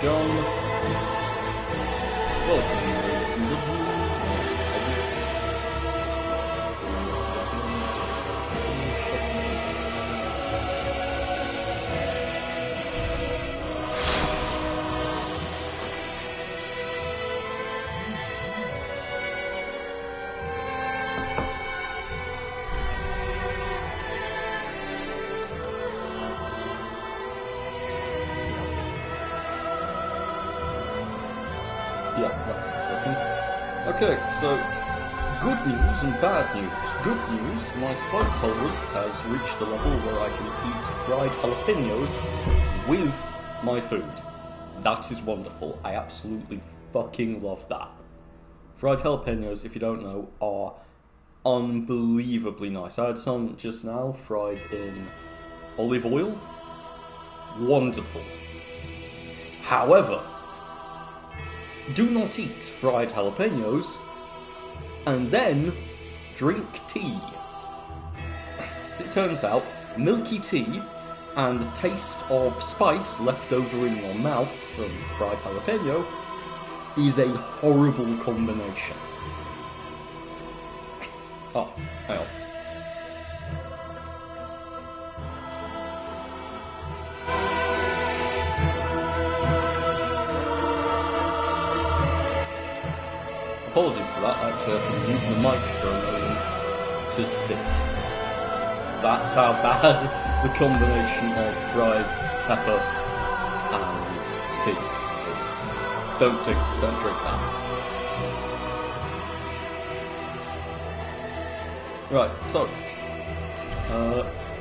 John. Welcome, ladies and gentlemen. Yeah, that's disgusting. Okay, so good news and bad news. Good news, my spice tolerance has reached a level where I can eat fried jalapenos with my food. That is wonderful. I absolutely fucking love that. Fried jalapenos, if you don't know, are unbelievably nice. I had some just now, fried in olive oil. Wonderful. However, do not eat fried jalapenos and then drink tea. As it turns out, milky tea and the taste of spice left over in your mouth from fried jalapeno is a horrible combination. Oh, hang on. Apologies for that, actually I have to mute the mic for a moment to spit. That's how bad the combination of fried pepper and tea is. Don't drink that. Right, so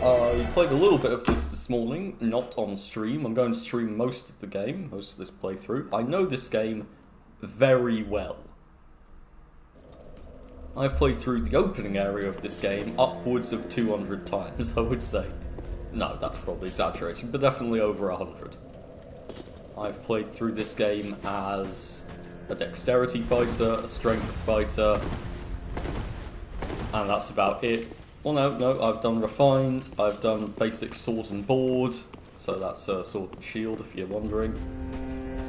I played a little bit of this morning, not on stream. I'm going to stream most of the game, most of this playthrough. I know this game very well. I've played through the opening area of this game upwards of 200 times, I would say. No, that's probably exaggerating, but definitely over 100. I've played through this game as a dexterity fighter, a strength fighter, and that's about it. Well, no, I've done refined, I've done basic sword and board, so that's a sword and shield if you're wondering.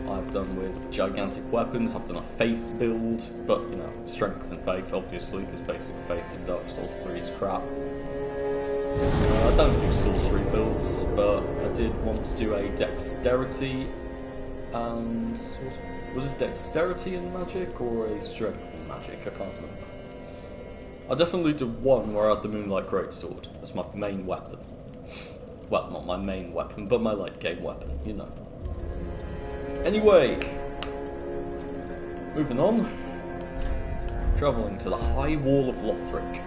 I've done with gigantic weapons, I've done a faith build, but, you know, strength and faith, obviously, because basic faith in Dark Souls 3 is crap. I don't do sorcery builds, but I did once do a dexterity and... was it dexterity and magic, or a strength and magic? I can't remember. I definitely did one where I had the Moonlight Greatsword as my main weapon. Well, not my main weapon, but my late game weapon, you know. Anyway, moving on, travelling to the High Wall of Lothric.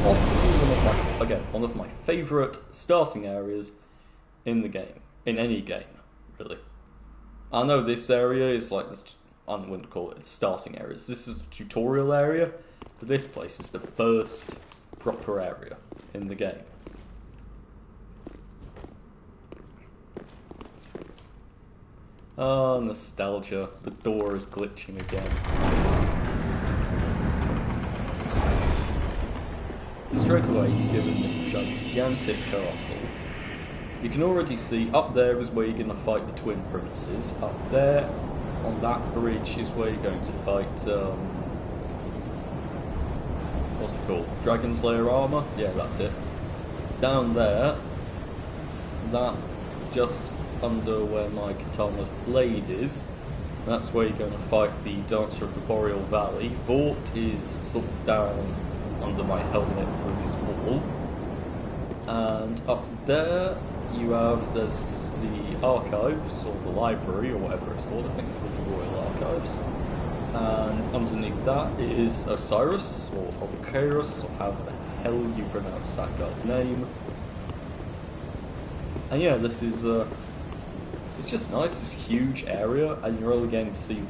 Possibly one of my favourite starting areas in the game, in any game, really. I know this area is like, I wouldn't call it starting areas, this is a tutorial area, but this place is the first proper area in the game. Oh, nostalgia. The door is glitching again. So straight away, you're given this gigantic castle. You can already see, up there is where you're going to fight the Twin Princes. Up there, on that bridge, is where you're going to fight, what's it called? Dragon Slayer armor? Yeah, that's it. Down there, that just under where my katana's blade is, that's where you're going to fight the Dancer of the Boreal Valley. Vort is sort of down under my helmet through this wall. And up there you have the archives, or the library, or whatever it's called. I think it's called the Royal Archives. And underneath that is Osiris, or Osiris, or however the hell you pronounce that guy's name. And yeah, this is it's just nice, this huge area, and you're only getting to see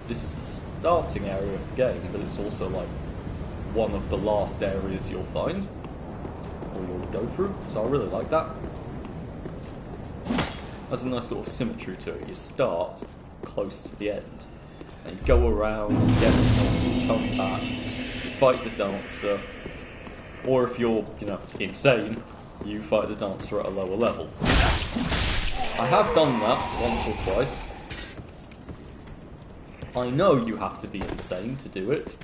this is the starting area of the game, but it's also like one of the last areas you'll find, or you'll go through, so I really like that. There's a nice sort of symmetry to it. You start close to the end, and you go around, you get you come back, you fight the dancer, or if you're, you know, insane, you fight the dancer at a lower level. I have done that once or twice, I know you have to be insane to do it.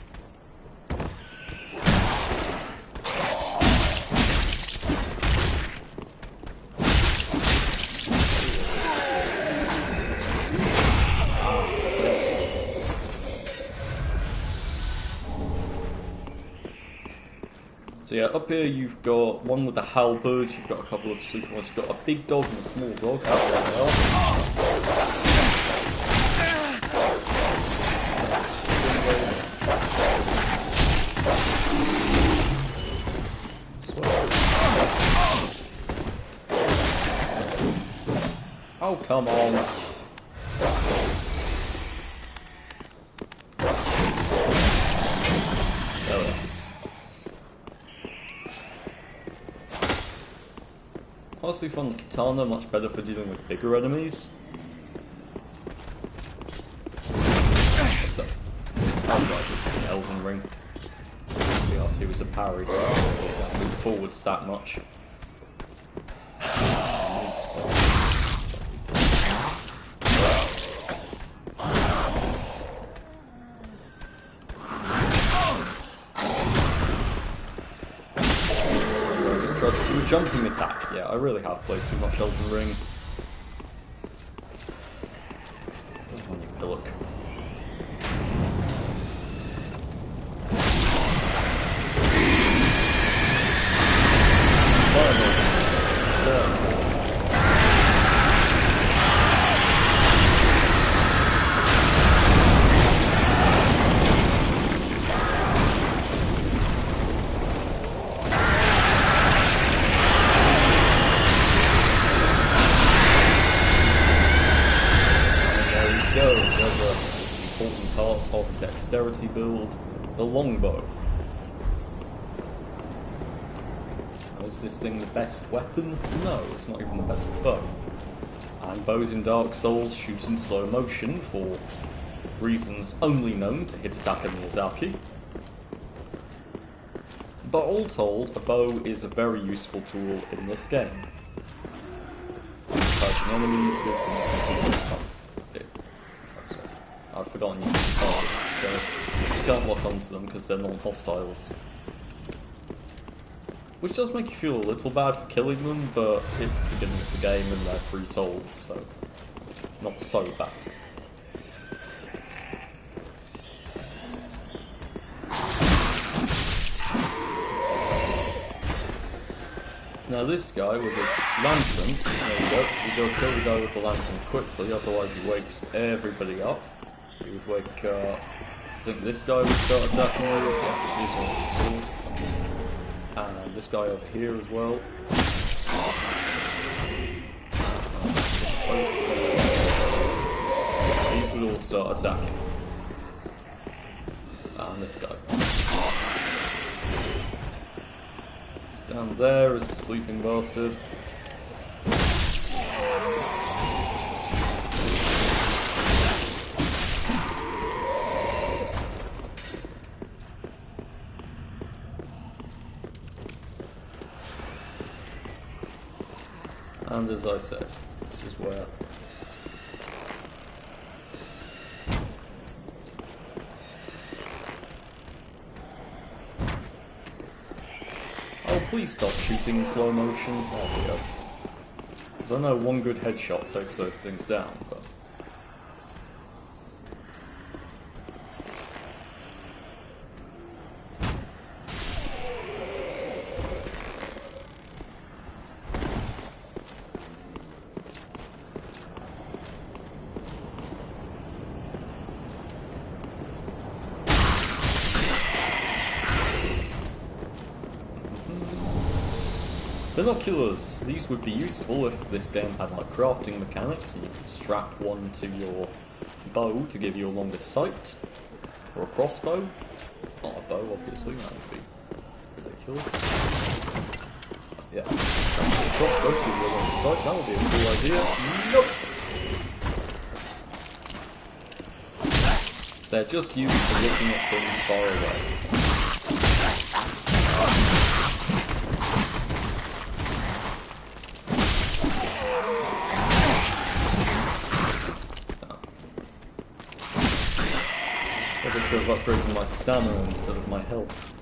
So yeah, up here you've got one with a halberd, you've got a couple of sleeping ones, you've got a big dog and a small dog. Oh, come on. Honestly, found the katana much better for dealing with bigger enemies. Oh right, this is an Elden Ring. BR2 is a parry, but I can't move forwards that much. Jumping attack. Yeah, I really have played too much Elden Ring. Look. Dexterity build, the longbow. Is this thing the best weapon? No, it's not even the best bow. And bows in Dark Souls shoot in slow motion for reasons only known to Hidetaka Miyazaki. But all told, a bow is a very useful tool in this game. Fighting enemies with I've forgotten you can't lock onto them because they're non-hostiles. Which does make you feel a little bad for killing them, but it's the beginning of the game and they're free souls, so not so bad. Now this guy with a lantern, there you go, you go kill the guy with the lantern quickly, otherwise he wakes everybody up. He would wake, I think this guy would start attacking me, yeah, he's on the sword. And this guy over here as well. These would all start attacking. And this guy. Down there is the sleeping bastard. And as I said, this is where please stop shooting in slow motion. There we go. Because I know one good headshot takes those things down, but... Binoculars! These would be useful if this game had like crafting mechanics and you could strap one to your bow to give you a longer sight. Or a crossbow. Not a bow, obviously, that would be ridiculous. Yeah. A crossbow to give you a longer sight, that would be a cool idea. Nope! They're just used for looking at things far away. I should have upgraded my stamina instead of my health.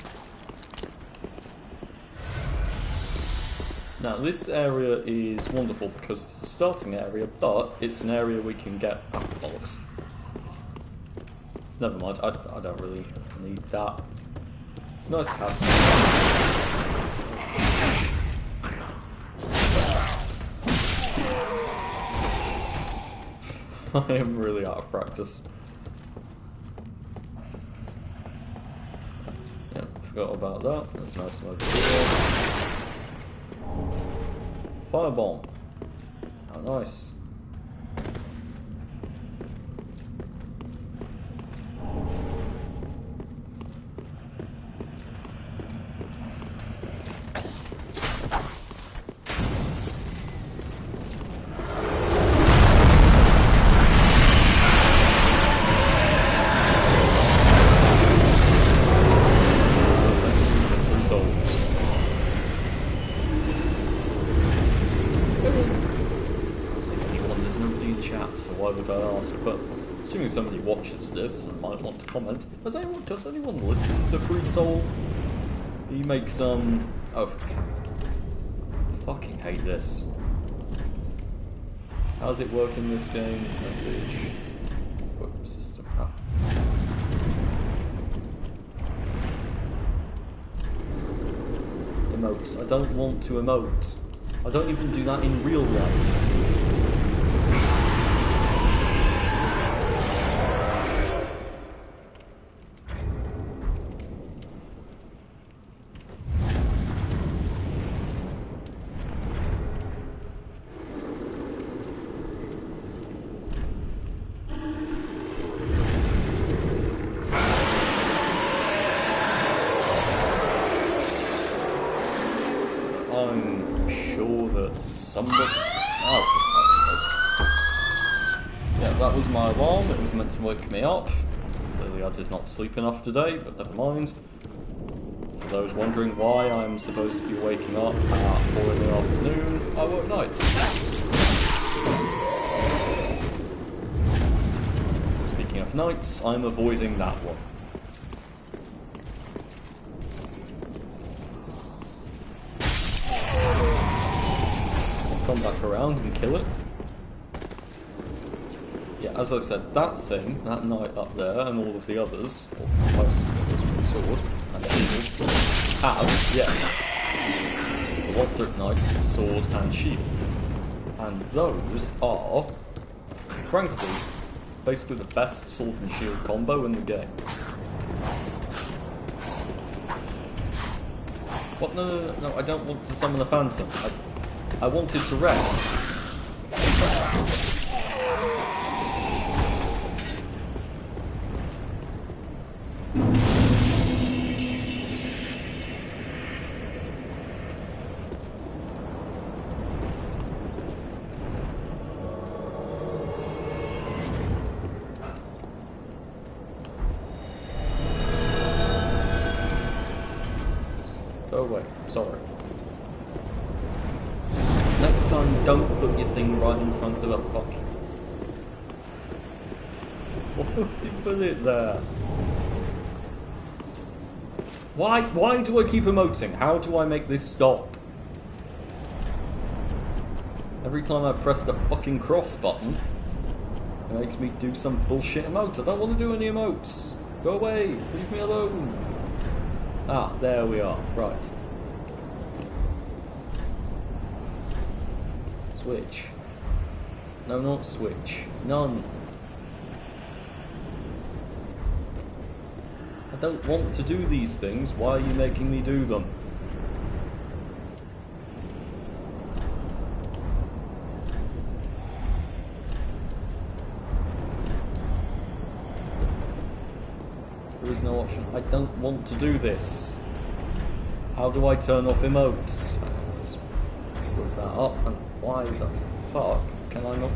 Now this area is wonderful because it's a starting area, but it's an area we can get alcoholics. Never mind, I don't really need that. It's nice to have some. I am really out of practice. Yeah, forgot about that. That's nice and over here. Firebomb. How nice. Assuming somebody watches this and might want to comment, does anyone listen to Free Soul? He makes oh, fucking hate this. How does it work in this game? Message. Equip system. Ah. Emotes. I don't want to emote. I don't even do that in real life. I'm sure that somebody... Oh, yeah, that was my alarm. It was meant to wake me up. Clearly I did not sleep enough today, but never mind. For those wondering why I'm supposed to be waking up at 4 in the afternoon, I work nights. Speaking of nights, I'm avoiding that one. Come back around and kill it. Yeah, as I said, that thing, that knight up there, and all of the others, or most of the others with the sword, and shield, have, the Lothric Knight's sword and shield. And those are, frankly, basically the best sword and shield combo in the game. What? No, I don't want to summon a phantom. I wanted to rest. Go away. Sorry. Next time, don't put your thing right in front of a fucking... Why would you put it there? Why do I keep emoting? How do I make this stop? Every time I press the fucking cross button, it makes me do some bullshit emote. I don't want to do any emotes. Go away. Leave me alone. Ah, there we are. Right. Switch. No, not switch. None. I don't want to do these things. Why are you making me do them? There is no option. I don't want to do this. How do I turn off emotes? Let's put that up. And why the fuck can I not?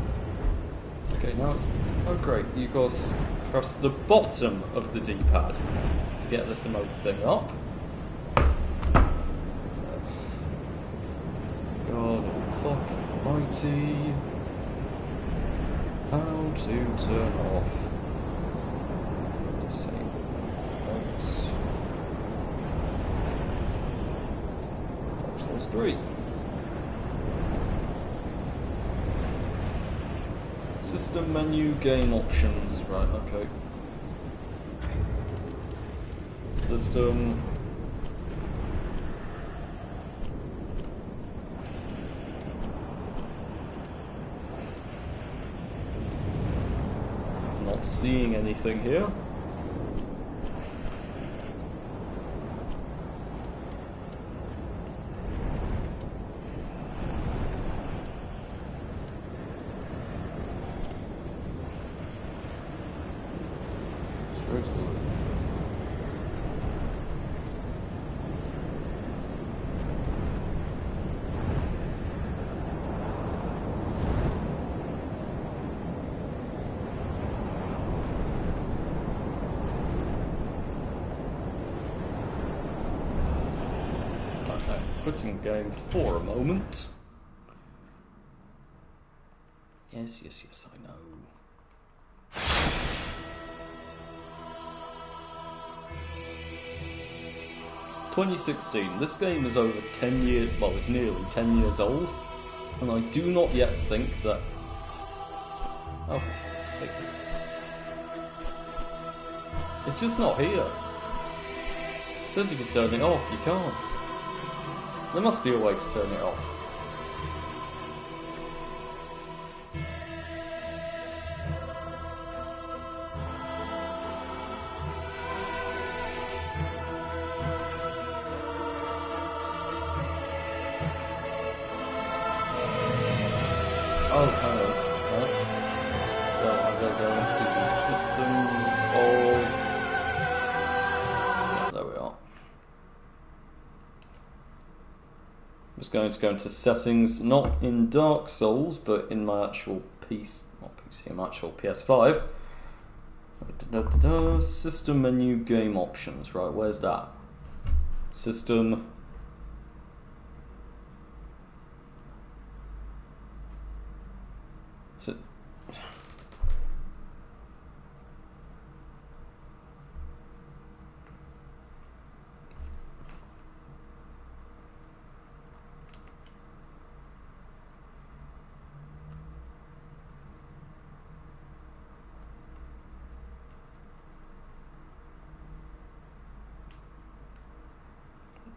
Okay, now it's... Oh great, you got to press the bottom of the D-pad to get this emote thing up. God fucking almighty. How to turn off... Disable. Souls 3. System menu, game options. Right, okay. System. Not seeing anything here. Okay, quitting game for a moment. Yes, I know. 2016. This game is over 10 years, well, it's nearly 10 years old, and I do not yet think that... Oh, take this. It's just not here. Says you can turn it off, you can't. There must be a way to turn it off. Oh, hang on. Right. So I'm going to go into the systems of... Yeah, there we are. I'm just going to go into settings, not in Dark Souls, but in my actual my actual PS5. System menu, game options. Right, where's that? System...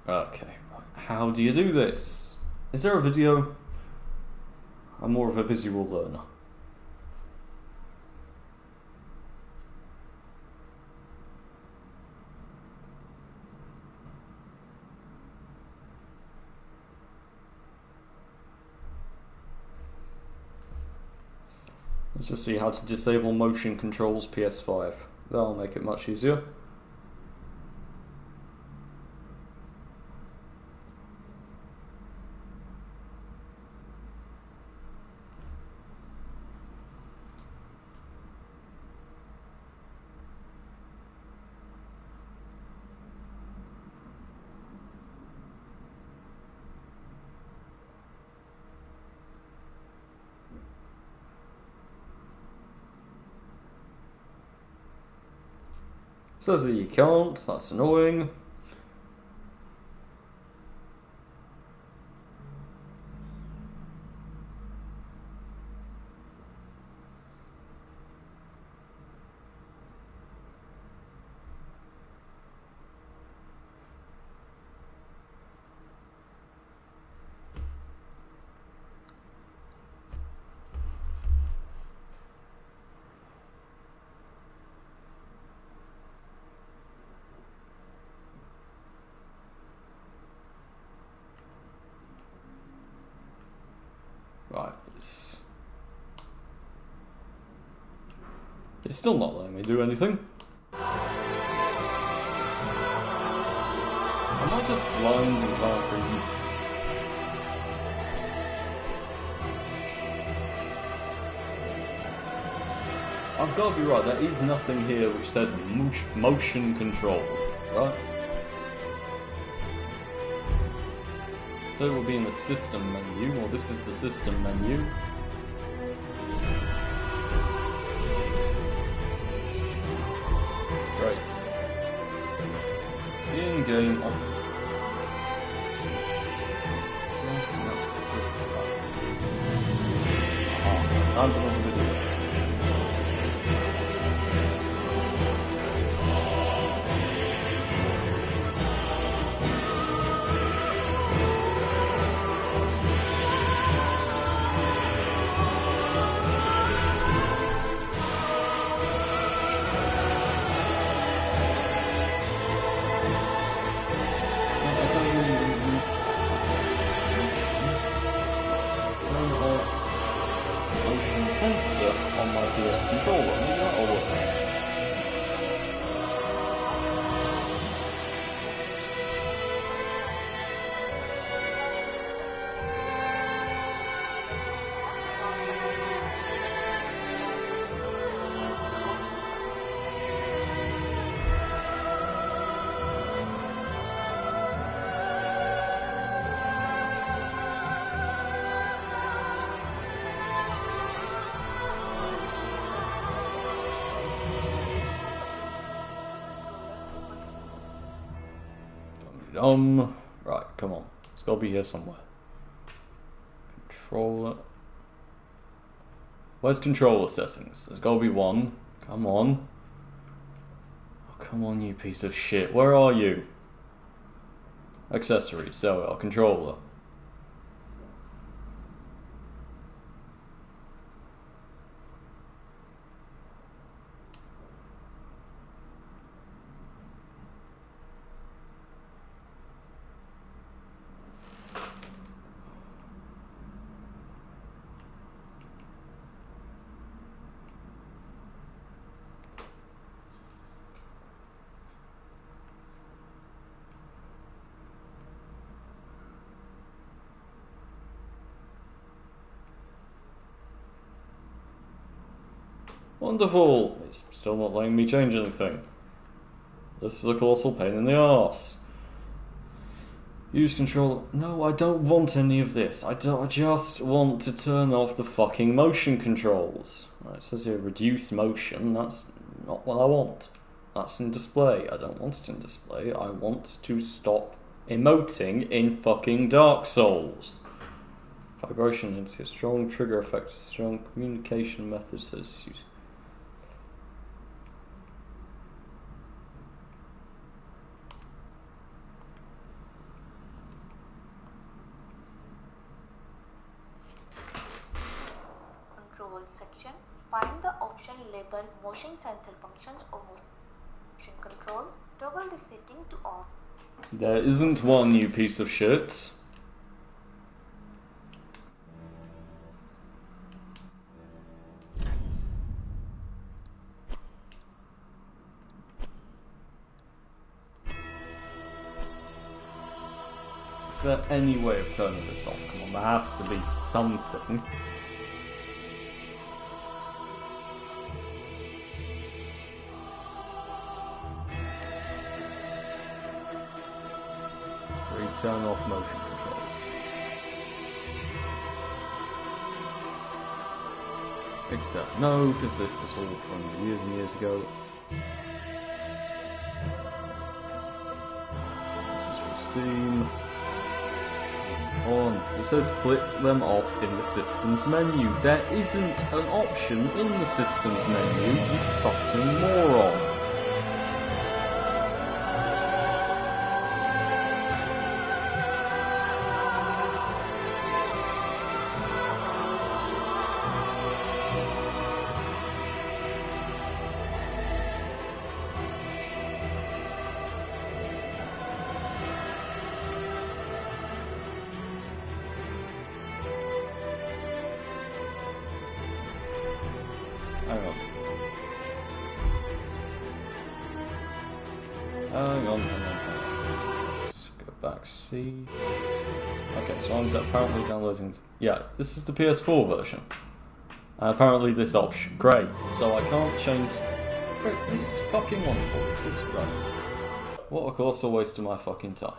Okay, how do you do this? Is there a video? I'm more of a visual learner. Let's just see how to disable motion controls PS5. That'll make it much easier. Says that you can't, that's annoying. Right, it's still not letting me do anything. Am I just blind and can't read? I've got to be right, there is nothing here which says motion control, right? So it will be in the system menu, or this is the system menu. Great. In-game and another video. Sensor on my PS controller, maybe that'll work. Right, come on. It's gotta be here somewhere. Controller. Where's controller settings? There's gotta be one. Come on. Oh, come on, you piece of shit. Where are you? Accessories. There we are. Controller. Wonderful! It's still not letting me change anything. This is a colossal pain in the arse. Use controller. No, I don't want any of this. I just want to turn off the fucking motion controls. It says here reduce motion. That's not what I want. That's in display. I don't want it in display. I want to stop emoting in fucking Dark Souls. Vibration into a strong trigger effect. Strong communication methods. Says use. Section, find the option labeled motion sensor functions or motion controls, toggle the setting to off. There isn't one, you piece of shit. Is there any way of turning this off? Come on, there has to be something. Turn off motion controls. Except no, because this is all from years and years ago. This is from Steam. On. It says flip them off in the systems menu. There isn't an option in the systems menu, you fucking moron. Hang on. Let's go back, see. Okay, so I'm apparently downloading... Yeah, this is the PS4 version. And apparently this option. Great. So I can't change... Great, this is fucking wonderful. This is great. What a colossal waste of my fucking time.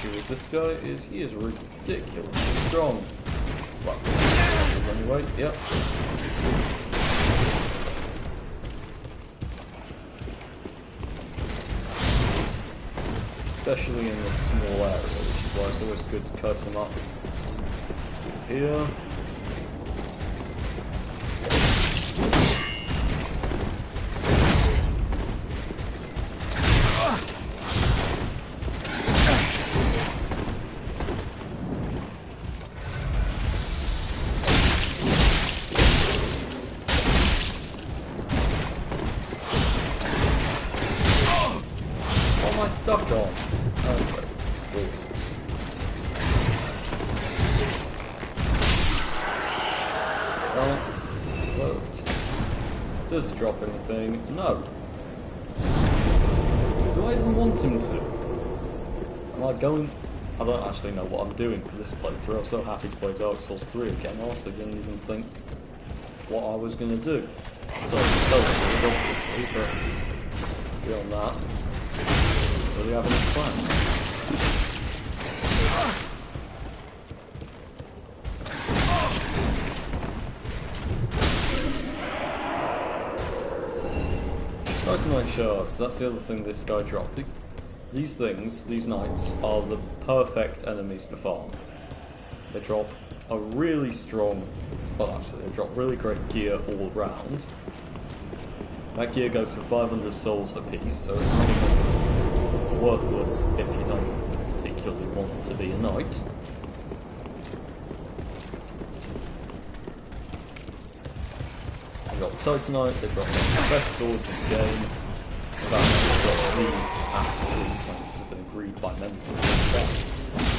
issue with this guy is he is ridiculously strong. Well, anyway, yep. Especially in this small area, which is why it's always good to cut him up. Here. Stuck on. Okay. Well, does he drop anything? No. Do I even want him to? Am I going? I don't actually know what I'm doing for this playthrough. I'm so happy to play Dark Souls 3 again. I also didn't even think what I was going to do. So good, obviously, but beyond that. Do we have any plans? Titanite shards, that's the other thing this guy dropped. These things, these knights, are the perfect enemies to farm. They drop a really strong, well actually they drop really great gear all round. That gear goes for 500 souls a piece, so it's not even worthless if you don't particularly want to be a knight. They got Titanite, they got the best swords in the game. In fact, they've got the absolute, and this has been agreed by many people, the best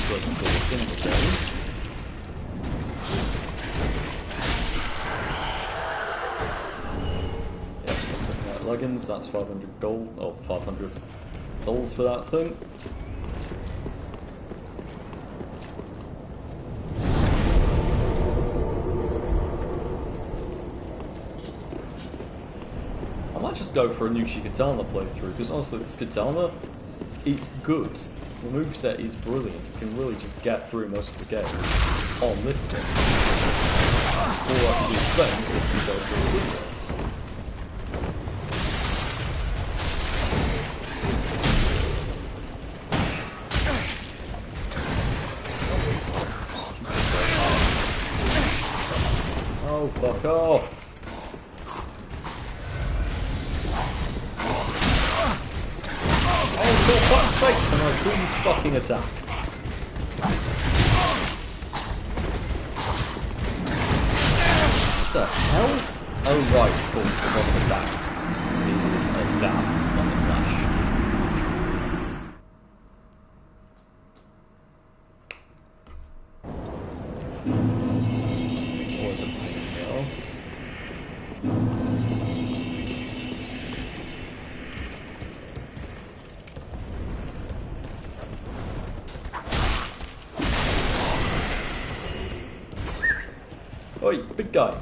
swords in the game. Yep, leggings, that's 500 gold, or 500 souls for that thing. I might just go for a Nushi Katana playthrough, because honestly this katana, it's good. The moveset is brilliant. You can really just get through most of the game on this thing. All I can do is then if you go through the windows. Oh, fuck off! Oh, for fuck's sake, can I please fucking attack? What the hell? Oh right, of course, the one with that. It's a stab, not a slash. Or is it anything else? Oi, big guy.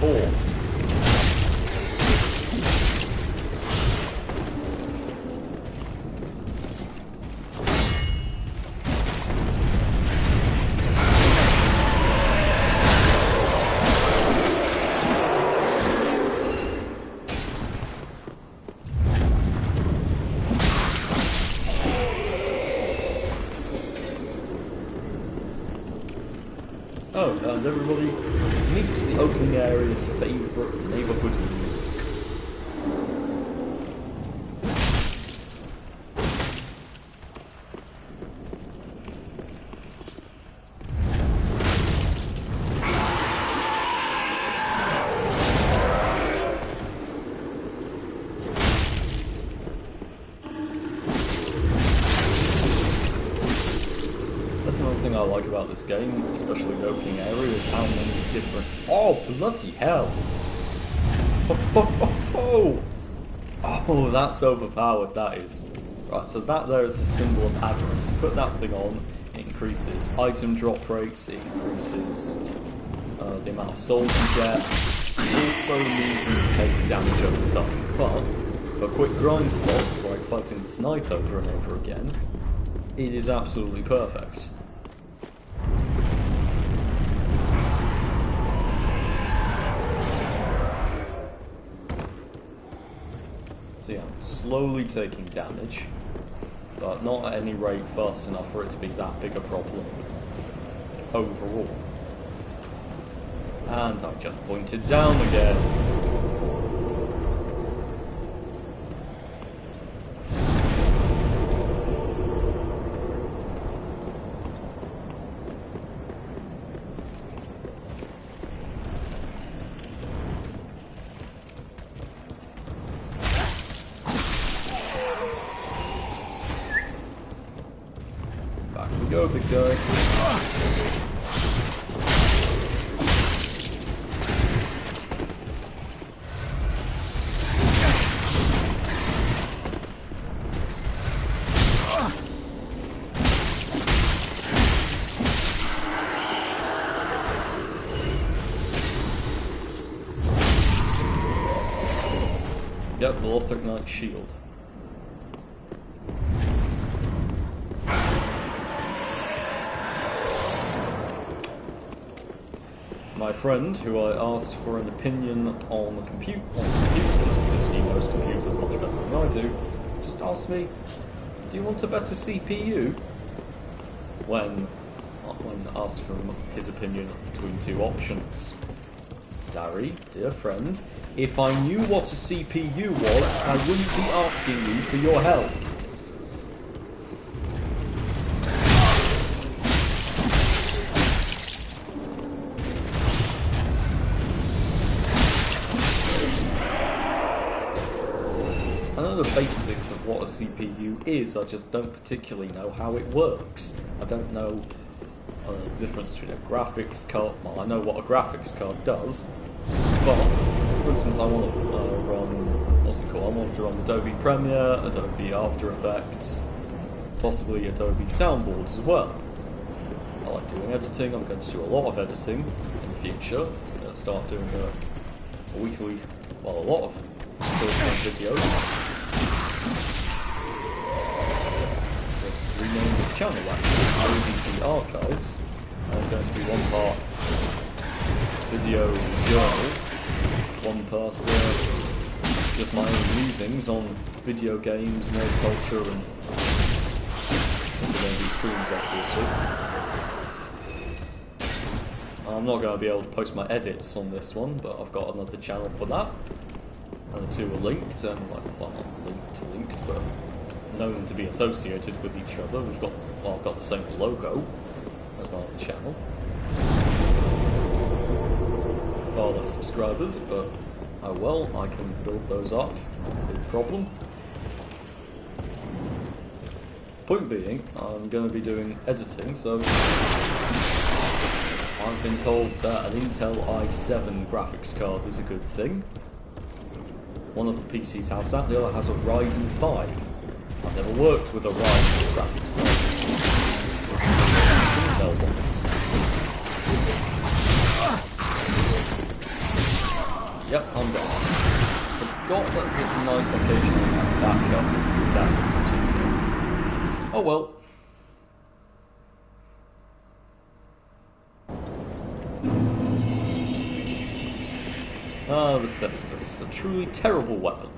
Oh. Oh, and everybody meets the opening area's favourite neighbourhood nuke. That's another thing I like about this game, especially the opening area, is how many different... Oh, bloody hell! Oh, that's overpowered, that is. Right, so that there is a symbol of avarice. Put that thing on, it increases item drop rates, it increases the amount of souls you get. It also means you take damage over time, but for quick grind spots like fighting this knight over and over again, it is absolutely perfect. So yeah, I'm slowly taking damage, but not at any rate fast enough for it to be that big a problem overall. And I just pointed down again. Back we go, big guy. Yep, the Lothric Knight's shield. My friend, who I asked for an opinion on computers, because he knows computers much better than I do, just asked me, do you want a better CPU? When asked for his opinion between two options. Dari, dear friend, if I knew what a CPU was, I wouldn't be asking you for your help. I know the basics of what a CPU is, I just don't particularly know how it works. I don't know the difference between a graphics card. Well, I know what a graphics card does, but for instance, I want to run, what's it called? I want to run Adobe Premiere, Adobe After Effects, possibly Adobe Soundboards as well. I like doing editing. I'm going to do a lot of editing in the future. I'm going to start doing a weekly, well, a lot of short-form videos. Rename this channel actually, ODT Archives. There's going to be one part video journal, one part just my own musings on video games, nerd culture, and also going to be streams obviously. I'm not going to be able to post my edits on this one, but I've got another channel for that. And the two are linked, and well, not linked, but known to be associated with each other. I've got the same logo as my other channel. Far less subscribers, but oh well, I can build those up, not a big problem. Point being, I'm going to be doing editing, so I've been told that an Intel i7 graphics card is a good thing. One of the PCs has that, the other has a Ryzen 5. I've never worked with a Ryzen graphics card. Intel ones. Yep, I'm done. Forgot that with my occasionally backup attack. Oh well. Ah, the Cestus, a truly terrible weapon.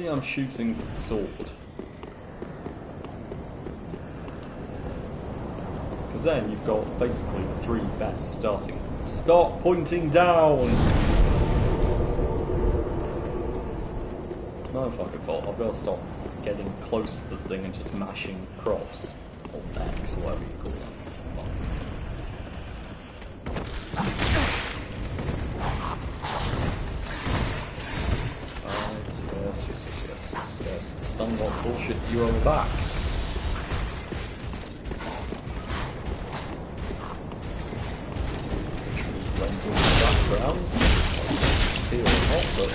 I'm shooting with the sword. Because because then you've got basically the three best starting. Stop pointing down! No fucking fault. I've got to stop getting close to the thing and just mashing cross. Or X, or whatever you call it. Right, yes. Stun what bullshit do you over back? Blends in the background. Feel hot, but...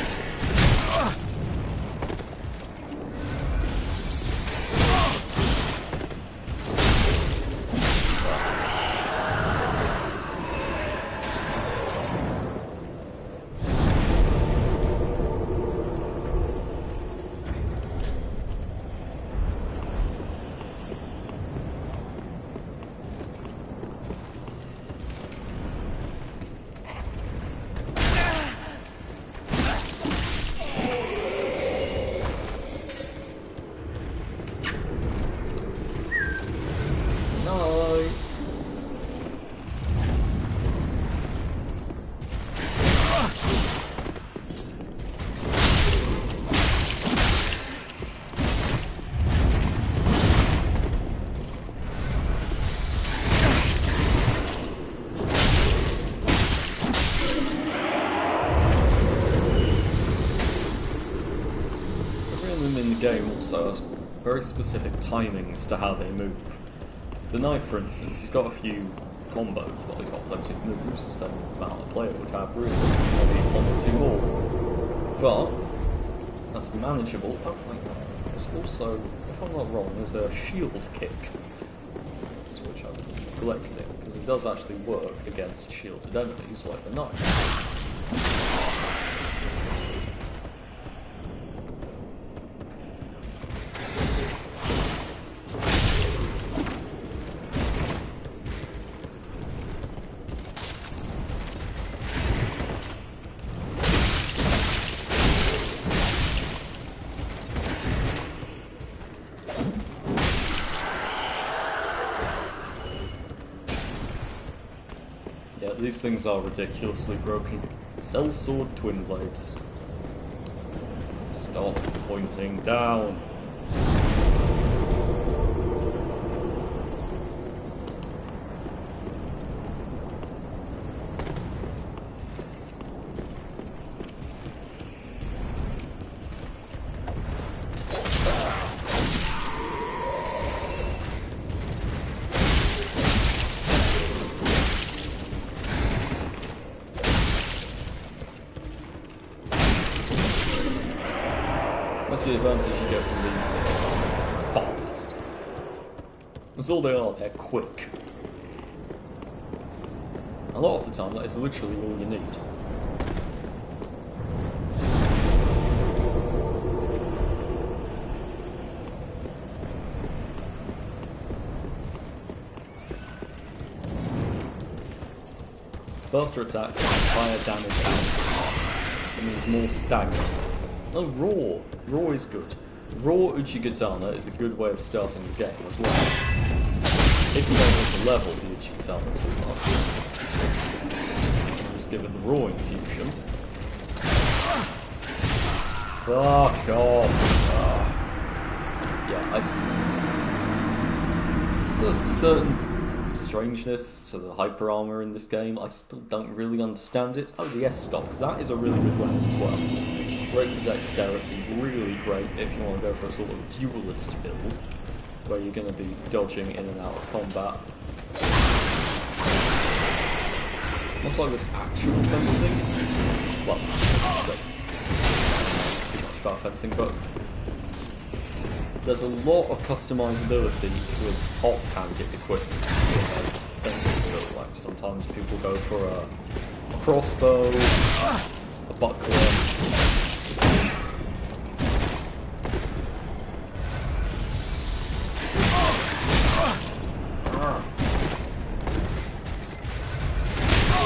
Game also has very specific timings to how they move. The knight, for instance, he's got a few combos, well, he's got plenty of moves, the same amount the player would have, really, maybe one or two more. But that's manageable. Oh my god. There's also, if I'm not wrong, there's a shield kick, which I've collected, because it does actually work against shielded enemies like the knight. These things are ridiculously broken. Sellsword twin blades. Stop pointing down. That's the advantage you get from these things. Fast. That's all they are, they're quick. A lot of the time, that is literally all you need. Faster attacks, higher damage output. It means more stagger. Oh, Raw! Raw is good. Raw Uchigatana is a good way of starting the game as well. If you don't want to level the Uchigatana too much, I'll just give it the Raw infusion. Fuck off! Yeah, there's a certain strangeness to the hyper armor in this game. I still don't really understand it. Oh, the S-Stock. That is a really good weapon as well. Great for dexterity, really great if you want to go for a sort of duelist build, where you're going to be dodging in and out of combat. Much like with actual fencing, well, not too much about fencing, but there's a lot of customizability with off-handed equipment. So, like, sometimes people go for a crossbow, a buckler.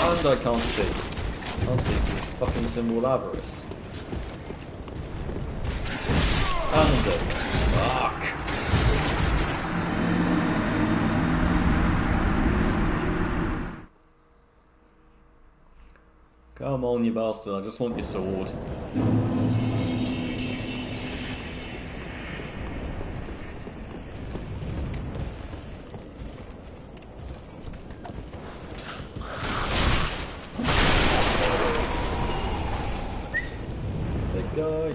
And I can't see. I can't see the fucking symbol of avarice. And fuck. Come on, you bastard, I just want your sword. Big guy.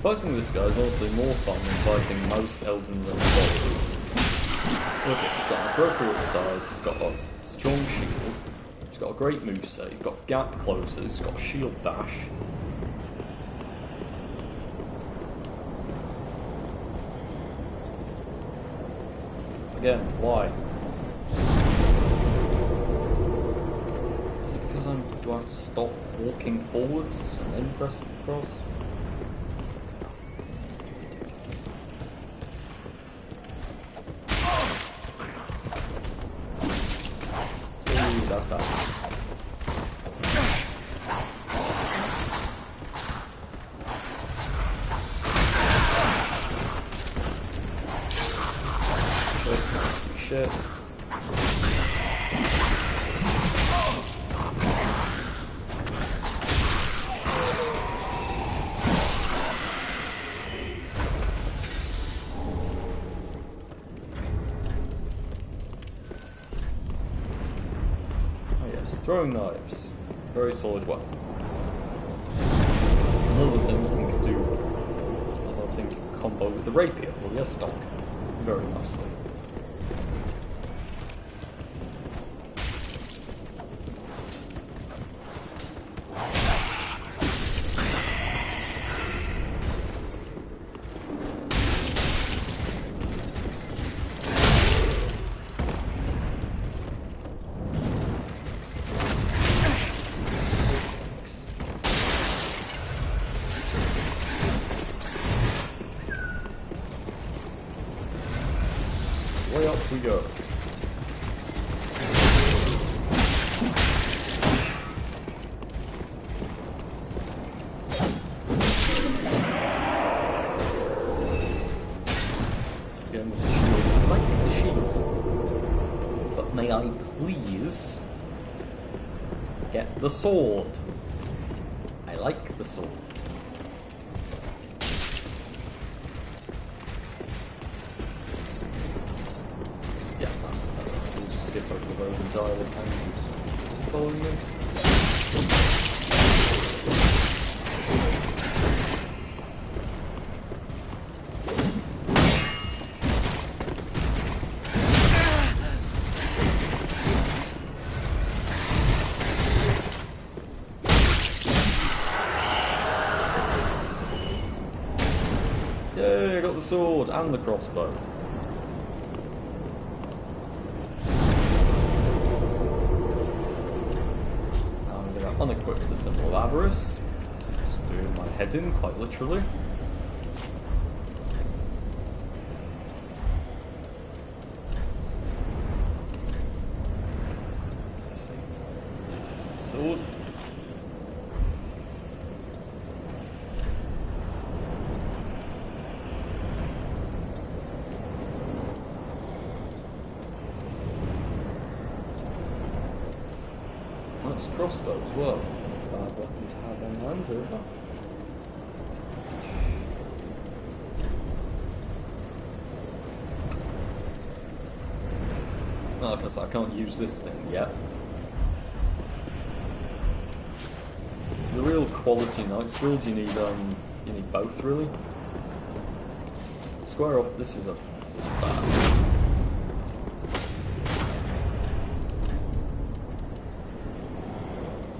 Fighting this guy is honestly more fun than fighting most Elden Ring bosses. Look at, he's got an appropriate size, he's got a strong shield, he's got a great moveset, he's got gap closes, he's got a shield dash. Again, why? Is it because do I have to stop walking forwards and then press across? That's bad. Shit. Throwing knives. Very solid weapon. Another thing you can do, another thing you can combo with the rapier or the S-Stock very nicely. Way up we go. Again with the shield. I like the shield. But may I please get the sword? I like the sword. Skip over the road entirely, and he's following me. Yay, I got the sword and the crossbow. Unequip the symbol of avarice. So it's doing my head in, quite literally. Let's see. This is the sword. That's crossbow as well. Bad weapon to have on hand over. Oh, because I can't use this thing yet. The real quality Knight's build, you need both really. Square off. This is bad.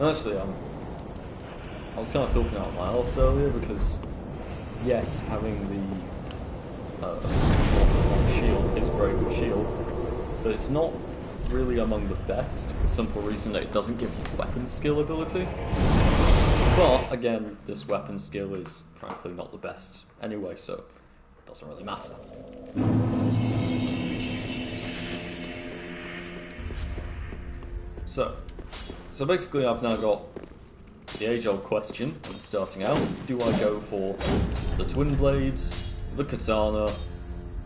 Actually, I was kind of talking out my arse earlier because, yes, having the orthodox shield is a very good shield, but it's not really among the best, for the simple reason that it doesn't give you weapon skill ability. But, again, this weapon skill is frankly not the best anyway, so it doesn't really matter. So basically I've now got the age-old question when starting out: do I go for the Twin Blades, the Katana,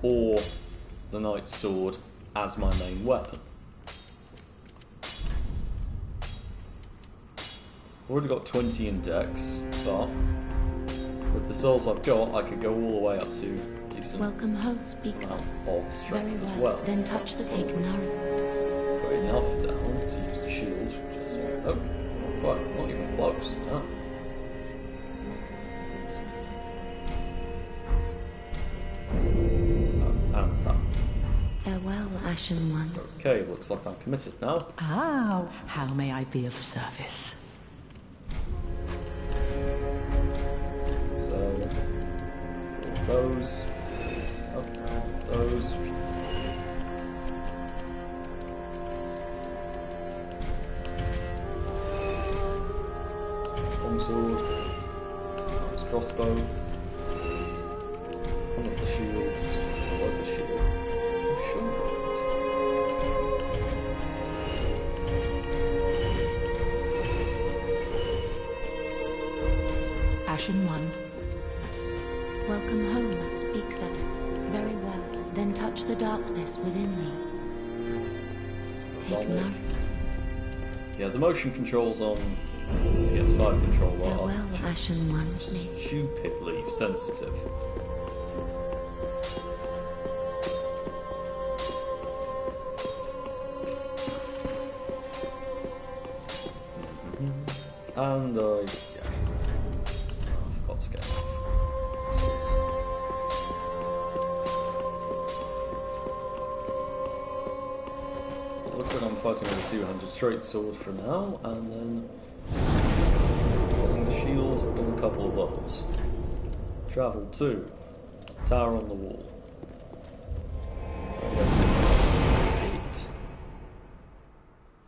or the Knight's Sword as my main weapon? I've already got 20 in Dex, but with the souls I've got, I could go all the way up to a decent Welcome home, speaker. amount of strength Very as well. well. Then touch the pig Nara. Put enough down to use the shield. Just oh, not quite, not even close. No. And that. Farewell, Ashen One. Okay, looks like I'm committed now. Ah, how may I be of service? So, those. Oh, those. Longsword. Nice crossbow. One of the shields. Below the shield. Ashen One. Welcome home, speaker. Very well. Then touch the darkness within me. Take Nara. Yeah, the motion controls on PS5 controller Farewell, are Ashen One. stupidly sensitive. And yeah, I forgot to get it looks like I'm fighting with a two-handed straight sword for now, and then getting the shield in a couple of others. Travel to Tower on the Wall.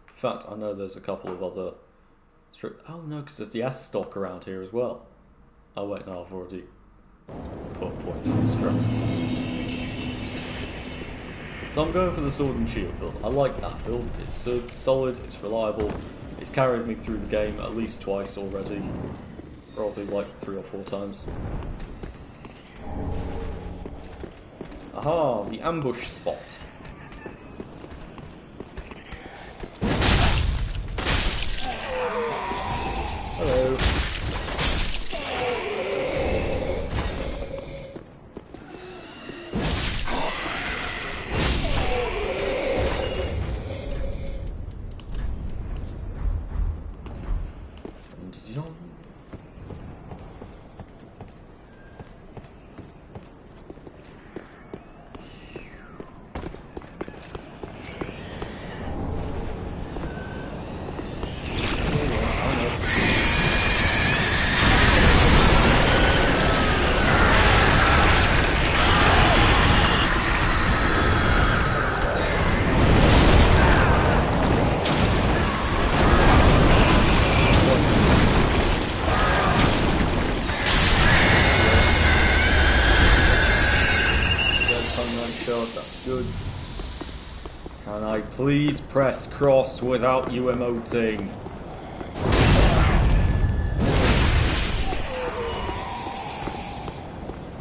In fact, I know there's a couple of other. Oh no, because there's the S stock around here as well. Oh wait, no, I've already put points in strength. So I'm going for the sword and shield build. I like that build. It's solid, it's reliable, it's carried me through the game at least twice already. Probably like 3 or 4 times. Aha, the ambush spot. Hello. That's good. Can I please press cross without you emoting?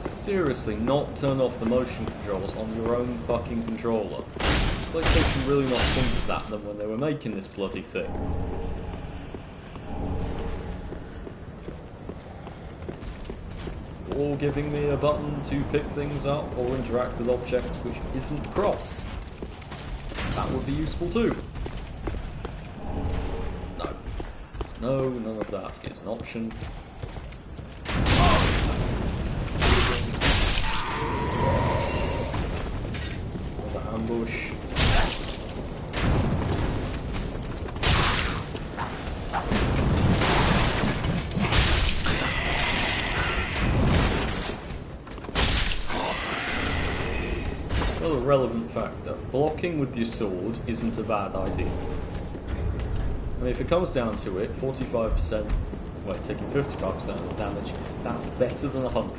Seriously, not turn off the motion controls on your own fucking controller. PlayStation really not think of that than when they were making this bloody thing. Or giving me a button to pick things up or interact with objects which isn't cross. That would be useful too. No. No, none of that is an option. Another ambush. Another relevant factor, blocking with your sword isn't a bad idea. I mean, if it comes down to it, 45%, well, taking 55% of the damage, that's better than 100.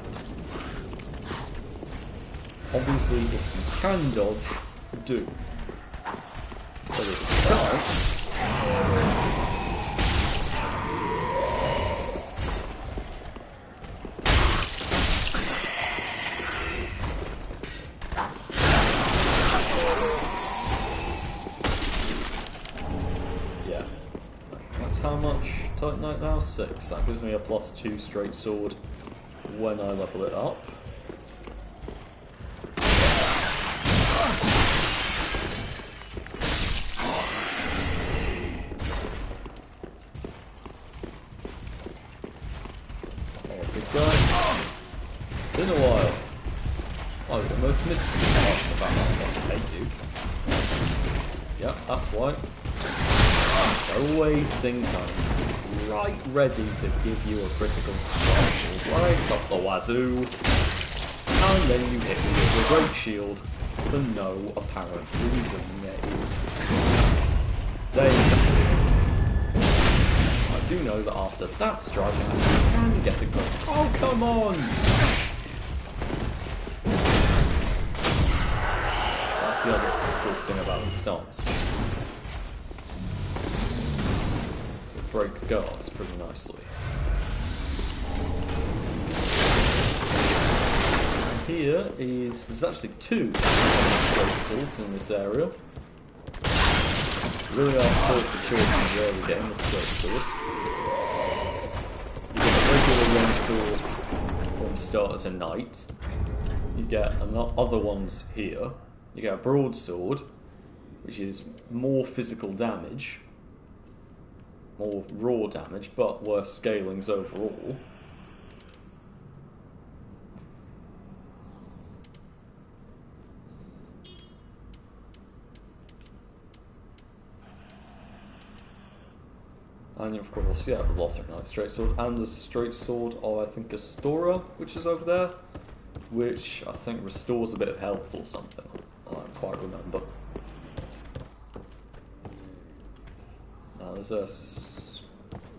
Obviously, if you can dodge, do. So there's a start. Yeah. That's how much Titan Knight now? 6. That gives me a +2 straight sword when I level it up. Been a while. Oh, the most mystical part about that one, hate you. Yep, that's why. I always think I'm right ready to give you a critical strike right up the wazoo, and then you hit me with your great shield for no apparent reason. There you go. I do know that after that strike I can get a good. Oh, come on! That's the other good thing about the stance. So it breaks guards pretty nicely. And here there's actually 2 straight swords in this area. You really are forced to choose where we're getting the straight sword. You get a regular long sword when you start as a knight. You get other ones here. You get a broadsword, which is more physical damage, more raw damage, but worse scalings overall. And of course, yeah, the Lothric Knight straight sword, and the straight sword of, I think, Astora, which is over there, which I think restores a bit of health or something. I don't quite remember. Now there's a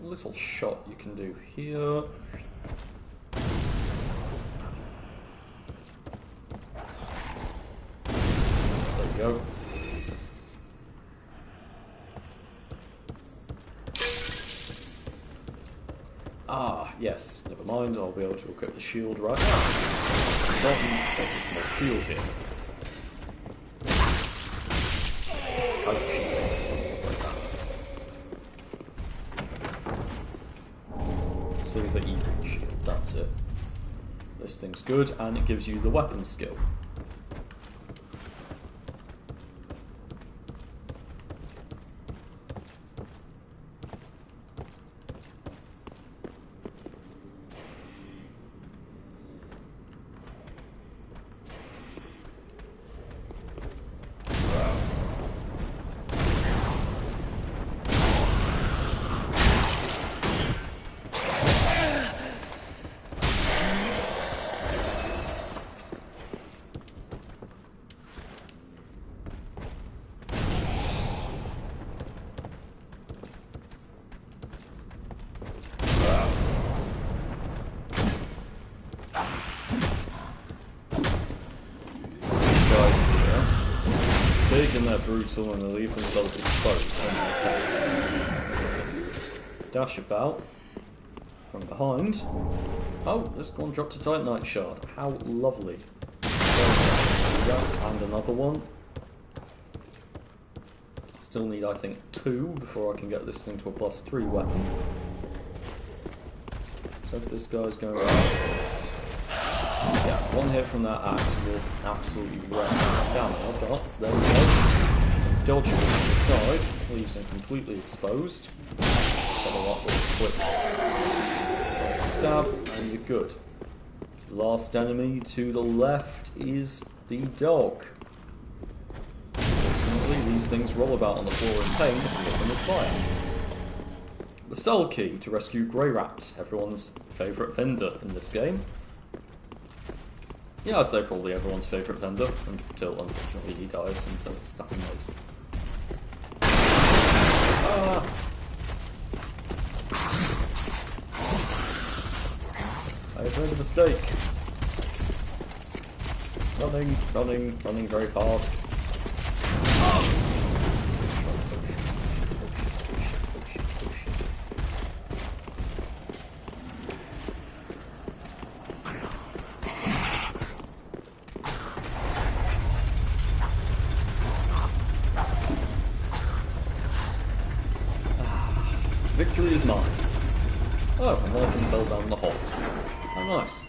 little shot you can do here. There you go. Ah, yes, never mind, I'll be able to equip the shield right now. There's a small field here. Something like that. Silver Eagle shield, that's it. This thing's good, and it gives you the weapon skill. Big and they're brutal and they leave themselves exposed when they attack. Dash about from behind. Oh, this one dropped a Titan Knight shard. How lovely. And another one. Still need, I think, 2 before I can get this thing to a +3 weapon. So if this guy's going around. Yeah, one hit from that axe will absolutely wreck his stamina, but there we go. Dodge it to the side, leaves him completely exposed. Follow up with a quick stab, and you're good. Last enemy to the left is the dog. Fortunately, these things roll about on the floor in pain if you hit them with fire. The cell key to rescue Grey Rat, everyone's favourite vendor in this game. Yeah, I'd say probably everyone's favourite vendor, until unfortunately he dies and it's stuck in those. Ah! I have made a mistake. Running very fast. Victory is mine. Oh, and one of them fell down the hole. How nice.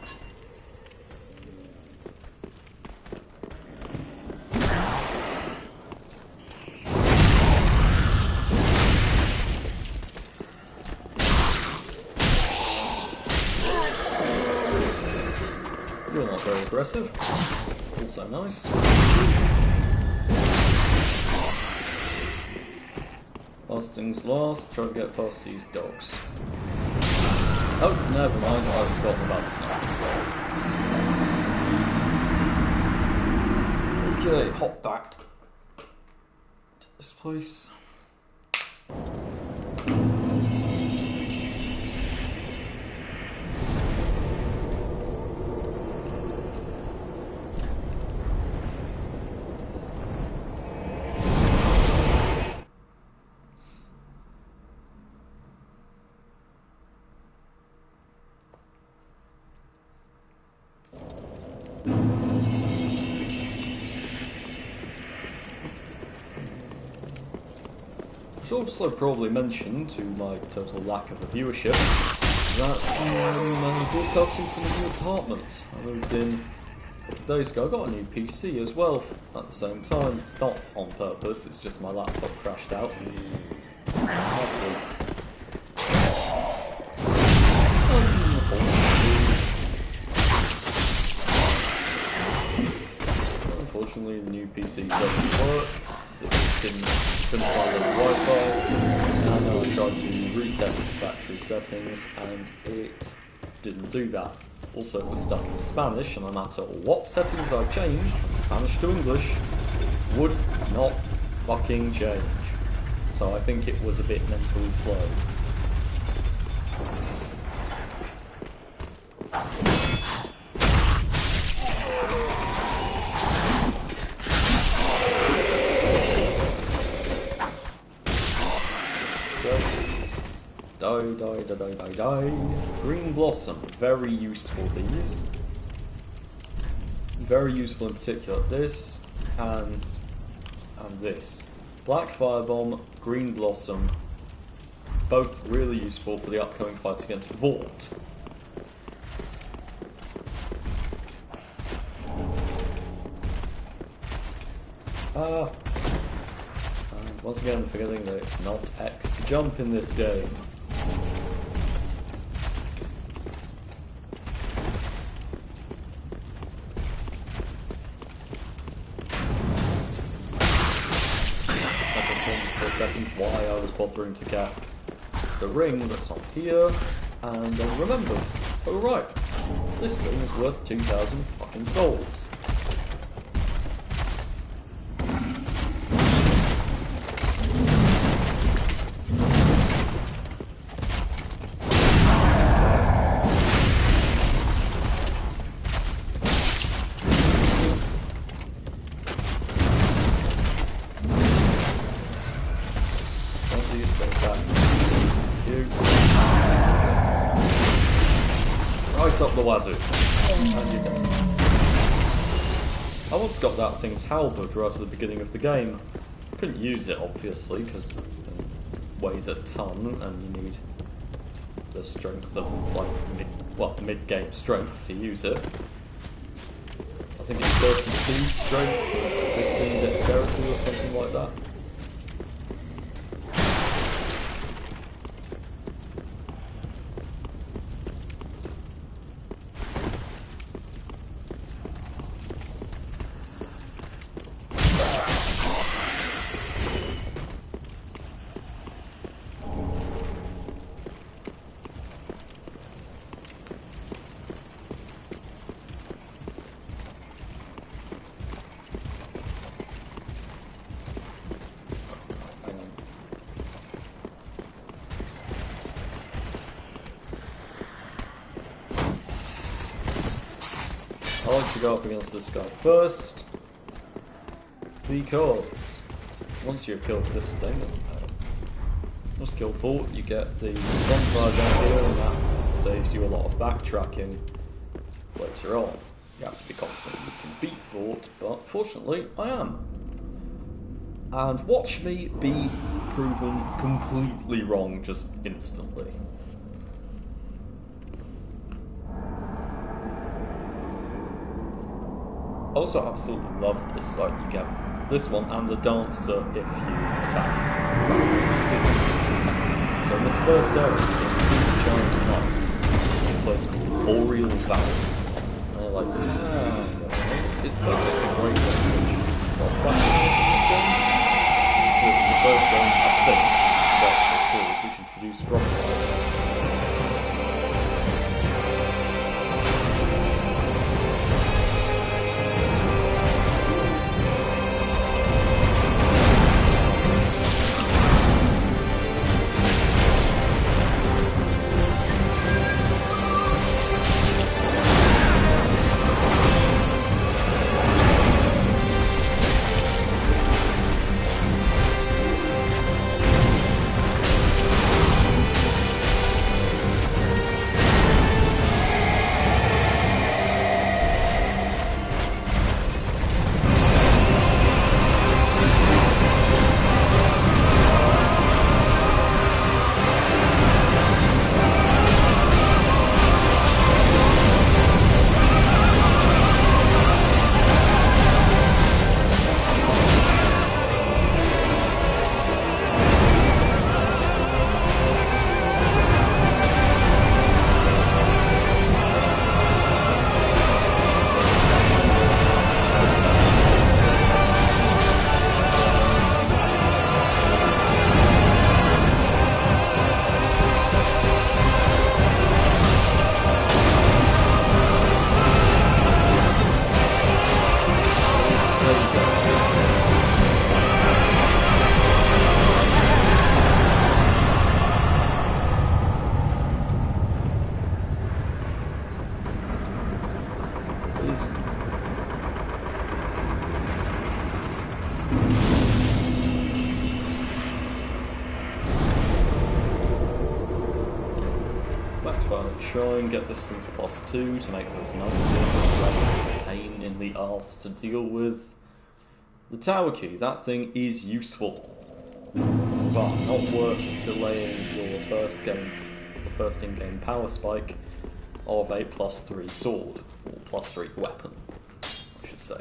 You're not very aggressive. Also nice. Last things last, try to get past these dogs. Oh, never mind, I've forgotten about the sniper. Okay, hop back to this place. I should also probably mention, to my total lack of a viewership, that I'm broadcasting from a new apartment. I moved in a couple of days ago. I got a new PC as well at the same time. Not on purpose, it's just my laptop crashed out. Unfortunately, the new PC doesn't work. It couldn't find the Wi-Fi, and I tried to reset its factory settings, and it didn't do that. Also, it was stuck in Spanish, and no matter what settings I changed from Spanish to English, it would not fucking change. So I think it was a bit mentally slow. Die. Green Blossom, very useful these. Very useful in particular this and this. Black Firebomb, Green Blossom, both really useful for the upcoming fights against Vought. And once again, forgetting that it's not X to jump in this game. Why I was bothering to get the ring that's on here, and then remembered, oh right, this thing is worth 2,000 fucking souls. Right up the wazoo. And you're dead. I once got that thing's halberd right at the beginning of the game. Couldn't use it obviously because it weighs a ton and you need the strength of like mid-game strength to use it. I think it's 32 strength or 15 dexterity or something like that. like to go up against this guy first, because once you've killed this thing, once killed Vought, you get the bonfire down here, and that saves you a lot of backtracking later on. You have to be confident you can beat Vought, but fortunately I am. And watch me be proven completely wrong just instantly. I also absolutely love this, like you get this one and the dancer if you attack. So in this first area, you get giant knights in a place called Boreal Valley. And they're like, this place is a great way to introduce the boss battle. So it's the first game, I think, but we should introduce Frostfire. Try and get this thing to +2 to make those mountains less pain in the arse to deal with. The tower key, that thing is useful, but not worth delaying your first in-game power spike of a +3 sword, or +3 weapon, I should say.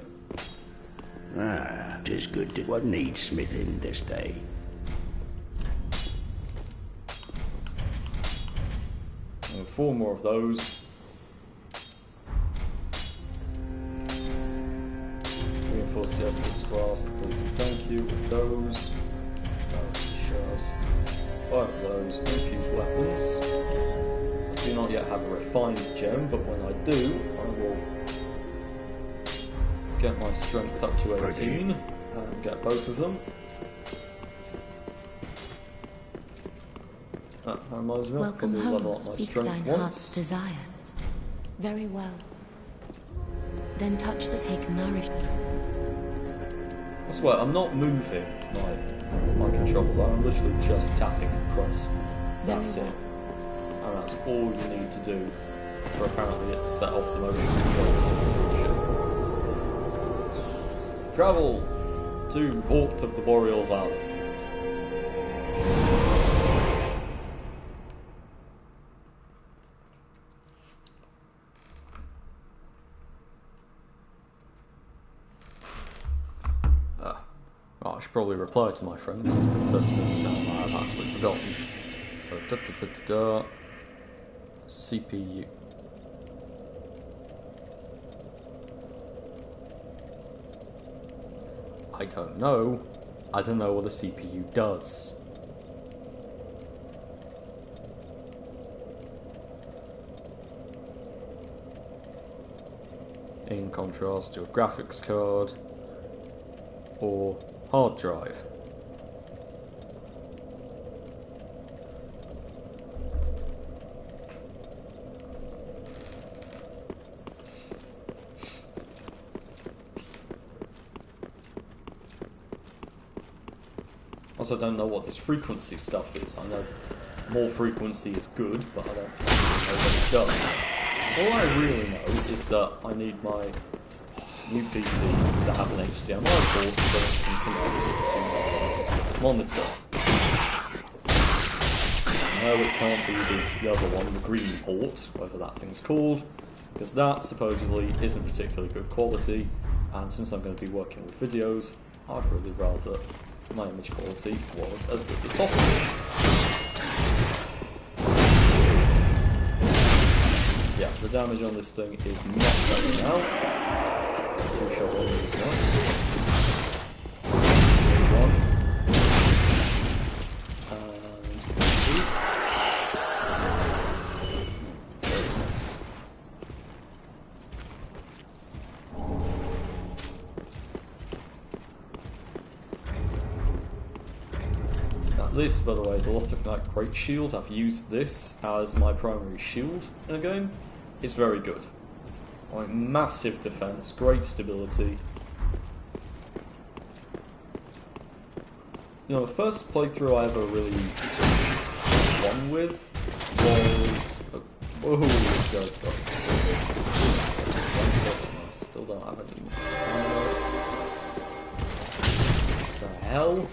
Ah, 'tis good it what needs smithing this day. And 4 more of those. Reinforce the assist flask, thank you with those. Shards. 5 of those. Infused weapons. I do not yet have a refined gem, but when I do, I will get my strength up to 18 and get both of them. I might as well Welcome probably level home, up my speak strength thine once. heart's desire. Very well. Then touch the cake nourishment. I swear, I'm not moving my controller, I'm literally just tapping across. That's it. And that's all you need to do for apparently it to set off the motion controls. Travel to Vought of the Boreal Valley. I should probably reply to my friends. It's been 30 minutes now and I've actually forgotten. So, CPU. I don't know. I don't know what the CPU does. In contrast to a graphics card or hard drive. Also, don't know what this frequency stuff is. I know more frequency is good, but I don't know what it does. All I really know is that I need my new PC to have an HDMI port so it can connect to my monitor. No, it can't be the other one, the green port, whatever that thing's called, because that supposedly isn't particularly good quality, and since I'm going to be working with videos, I'd really rather my image quality was as good as possible. Yeah, the damage on this thing is not going now. Too sure what it is now. One. This, by the way, the Lothric Great Shield, I've used this as my primary shield in a game. It's very good. Like, massive defense, great stability. You know, the first playthrough I ever really won with was... Oh, this guy's got... I still don't have any... What the hell?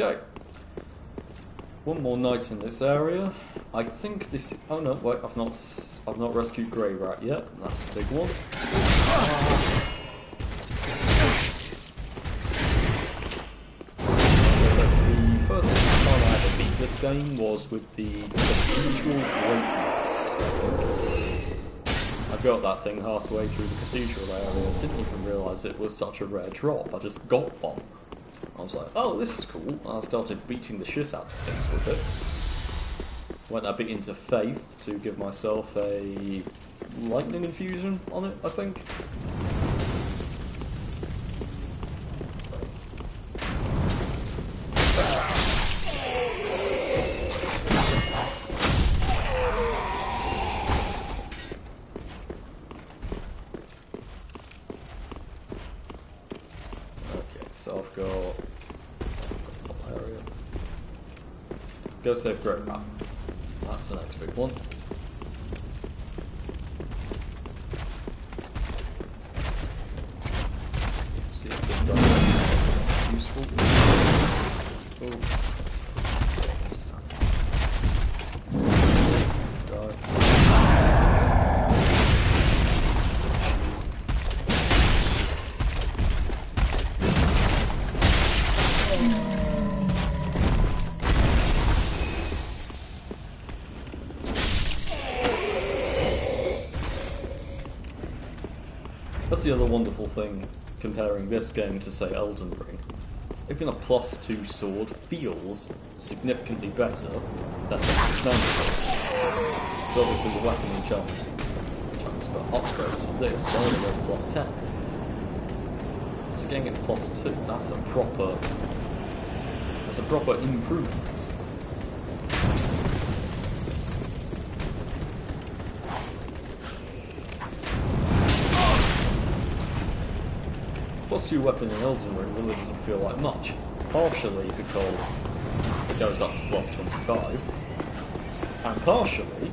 Okay. One more night in this area. I think this. Oh no! Wait, I've not rescued Grey Rat yet. That's the big one. The first time I ever beat this game was with the Cathedral Greatness. I got that thing halfway through the Cathedral area. Didn't even realise it was such a rare drop. I just got one. I was like, oh, this is cool. And I started beating the shit out of things with it. Went a bit into Faith to give myself a lightning infusion on it, I think. Okay, so I've got... area. Go save Grey Rat. That's the next big one. See if this guy is useful. Oh. Die. That's the other wonderful thing comparing this game to, say, Elden Ring. Even a +2 sword feels significantly better than the standard sword. So obviously the weapon enchantments got upgrades on this, so only got +10. So getting it to +2, that's a proper improvement. +2 weapon in Elden Ring really doesn't feel like much, partially because it goes up to +25, and partially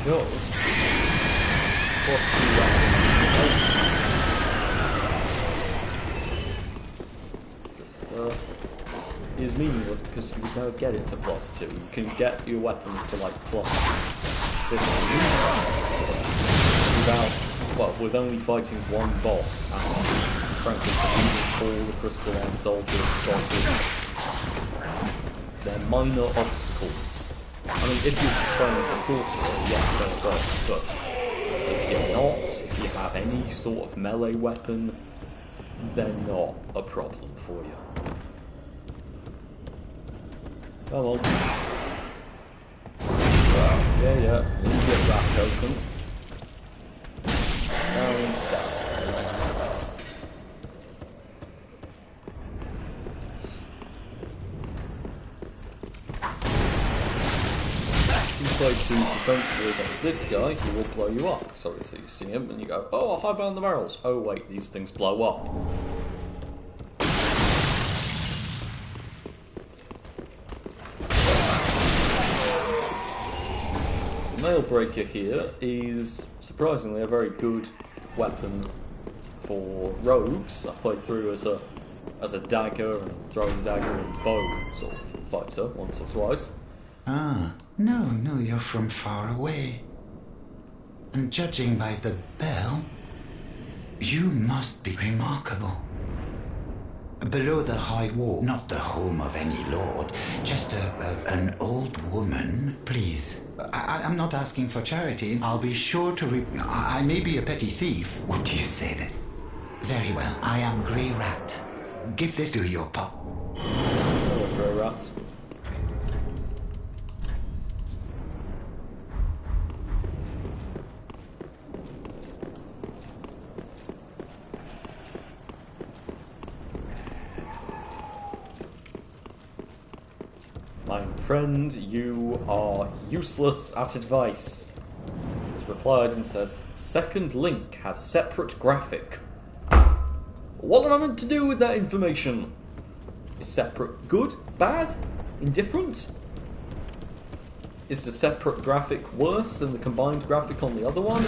because +2 weapon is meaningless because you never get it to +2. You can get your weapons to like +15 with only fighting one boss and frankly using all the crystalline soldiers bosses. They're minor obstacles. I mean, if you're trained as a sorcerer, yes, they're boss, but if you're not, if you have any sort of melee weapon, they're not a problem for you. Come on. Yeah, you get that open. And stab. Play too defensively against this guy, he will blow you up. So you see him and you go, oh, I'll hide behind the barrels. Oh wait, these things blow up. The Nail Breaker here is surprisingly a very good weapon for rogues. I played through as a dagger and throwing dagger and bow sort of fighter once or twice. Ah, no, you're from far away. And judging by the bell, you must be remarkable. Below the high wall, not the home of any lord, just an old woman. Please, I'm not asking for charity. I'll be sure to I may be a petty thief. What do you say then? Very well, I am Grey Rat. Give this to your pop. Hello, Grey Rats. My friend, you are useless at advice. He replied and says, second link has separate graphic. What am I meant to do with that information? Is separate good, bad, indifferent? Is the separate graphic worse than the combined graphic on the other one?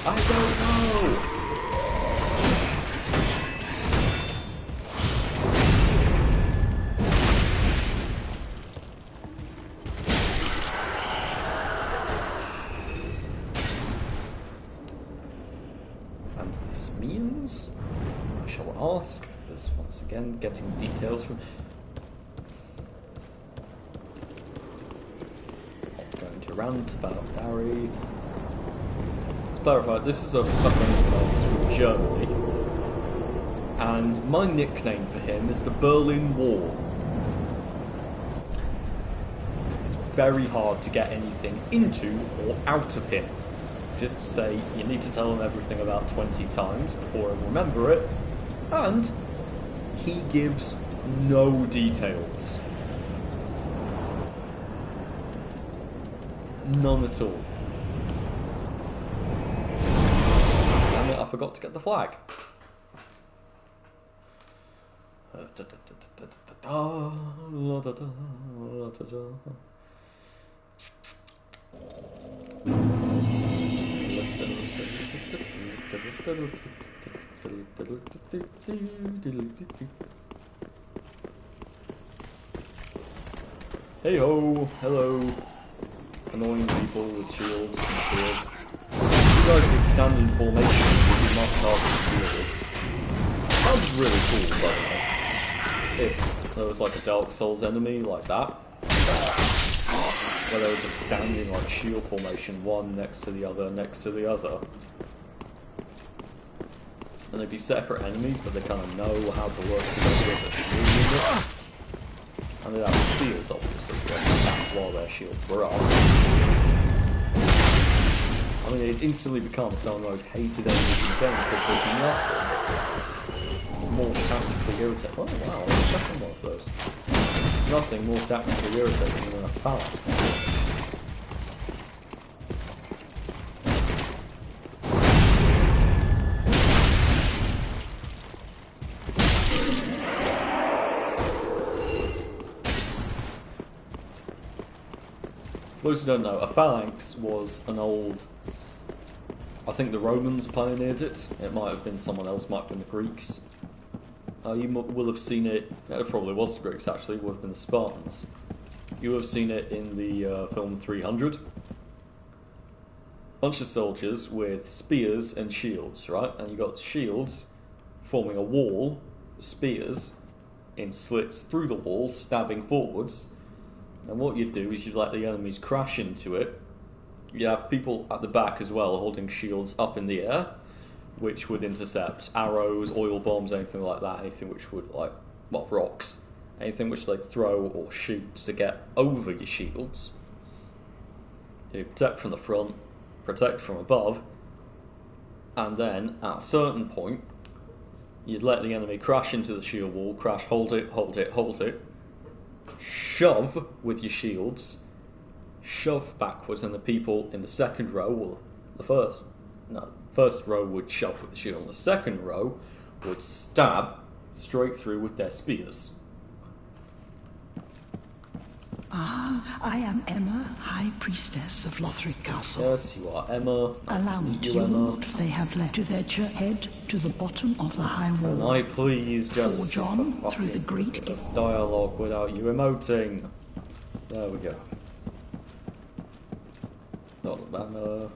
I don't know. Ask, because once again, getting details from... Not going to rant about Barry. To clarify, this is a friend from Germany, and my nickname for him is the Berlin Wall. It is very hard to get anything into or out of him. Just to say, you need to tell him everything about 20 times before I remember it. And he gives no details. None at all. Damn it, I forgot to get the flag. Hey ho, hello, annoying people with shields and spears. You guys would stand in formation with your marked target shield. Sounds really cool, by the way. If there was like a Dark Souls enemy like that, where they were just standing like shield formation, one next to the other, next to the other. And they'd be separate enemies, but they kind of know how to work together with a shield unit. And they'd have spears, obviously, so they can attack while their shields were up. I mean, it instantly becomes some of the most hated enemies in the game because there's nothing more tactically irritating. Oh wow, there's a second one of those. Nothing more tactically irritating than a phalanx. For those who don't know, a phalanx was an old... I think the Romans pioneered it. It might have been someone else, might have been the Greeks. You will have seen it... It probably was the Greeks, actually. It would have been the Spartans. You will have seen it in the film 300. Bunch of soldiers with spears and shields, right? And you've got shields forming a wall, spears in slits through the wall, stabbing forwards. And what you'd do is you'd let the enemies crash into it. You have people at the back as well holding shields up in the air, which would intercept arrows, oil bombs, anything like that, anything which would, like, well, rocks, anything which they throw or shoot to get over your shields. You protect from the front, protect from above, and then at a certain point, you'd let the enemy crash into the shield wall, crash, hold it, hold it, hold it, shove with your shields, shove backwards, and the people in the second row, or the first row would shove with the shield, and the second row would stab straight through with their spears. Ah, I am Emma, High Priestess of Lothric Castle. Yes, you are Emma. Nice Allow to me meet to you, Emma. what they have left to their head to the bottom of the high wall. Can I please just Forge on through the great gate. dialogue without you emoting? There we go. Not the banner.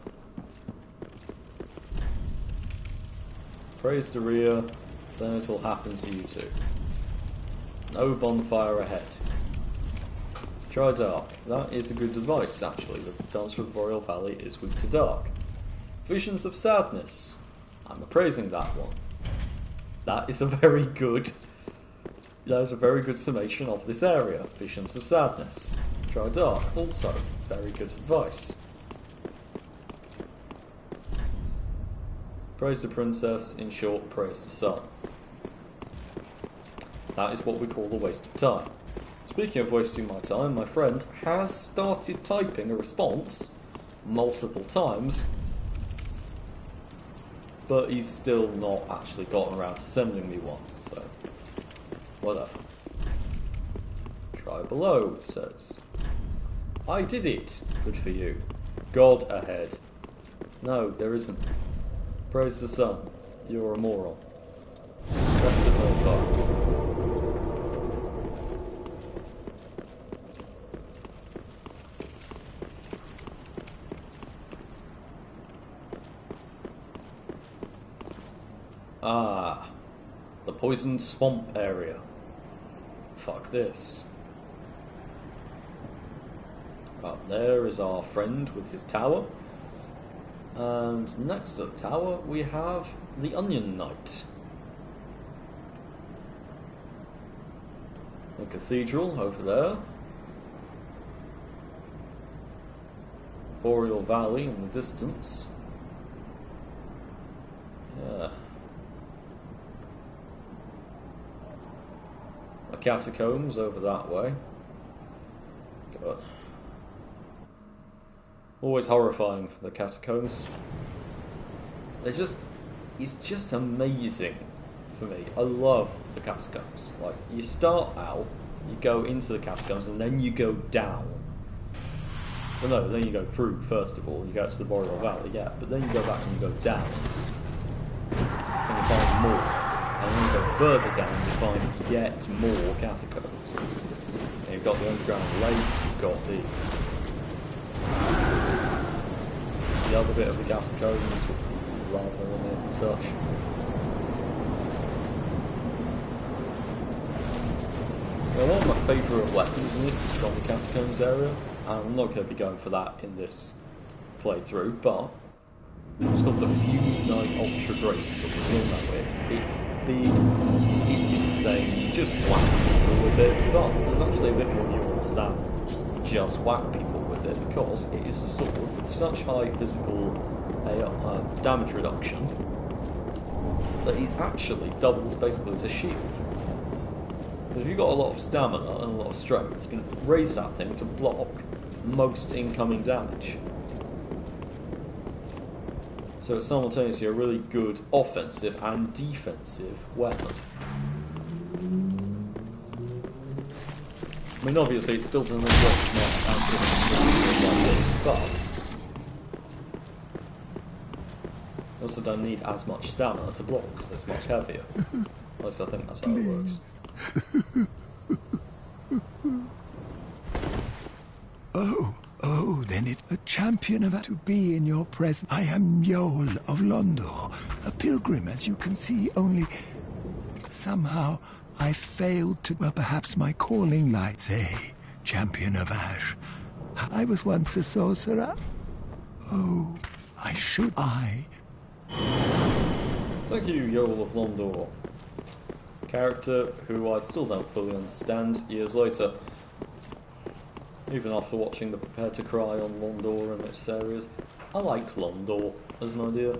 Praise the rear, then it'll happen to you too. No bonfire ahead. Try dark. That is a good advice, actually. The Dancer of the Boreal Valley is weak to dark. Visions of Sadness. I'm appraising that one. That is a very good summation of this area. Visions of Sadness. Try dark. Also, very good advice. Praise the princess, in short, praise the sun. That is what we call a waste of time. Speaking of wasting my time, my friend has started typing a response multiple times, but he's still not actually gotten around to sending me one, so whatever. Try below, it says. I did it! Good for you. God ahead. No, there isn't. Praise the sun. You're a moron. Rest of Melgar. Ah, the poisoned swamp area. Fuck this. Up there is our friend with his tower. And next to the tower we have the Onion Knight. The cathedral over there. Boreal Valley in the distance. Yeah. The catacombs over that way. God. Always horrifying for the catacombs. It's just amazing for me. I love the catacombs. Like, you start out, you go into the catacombs, and then you go down. Well, no, then you go through, first of all, you go to the Boreal Valley, yeah, but then you go back and you go down. And you find more. And then you go further down and you find yet more catacombs. And you've got the underground lake, you've got the other bit of the catacombs with the lava in it and such. Now, one of my favourite weapons in this is from the catacombs area. I'm not going to be going for that in this playthrough, but it's got the Fume Knight Ultra Great Sword in that way. It's big, it's insane, you just whack people with it, but there's actually a bit more nuance than just whack people with it, because it is a sword with such high physical damage reduction that it actually doubles basically as a shield. Because if you've got a lot of stamina and a lot of strength, you can raise that thing to block most incoming damage. So it's simultaneously a really good offensive and defensive weapon. I mean, obviously it still doesn't work as much as this, but you also don't need as much stamina to block because it's much heavier. At least I think that's how it works. Oh, then it's a champion of to be in your presence. I am Yol of Londor, a pilgrim, as you can see, only somehow I failed to, well, perhaps my calling lights, champion of Ash. I was once a sorcerer. Oh, Thank you, Yoel of Londor. Character who I still don't fully understand years later. Even after watching the Prepare to Cry on Londor and its areas. I like Londor as an idea.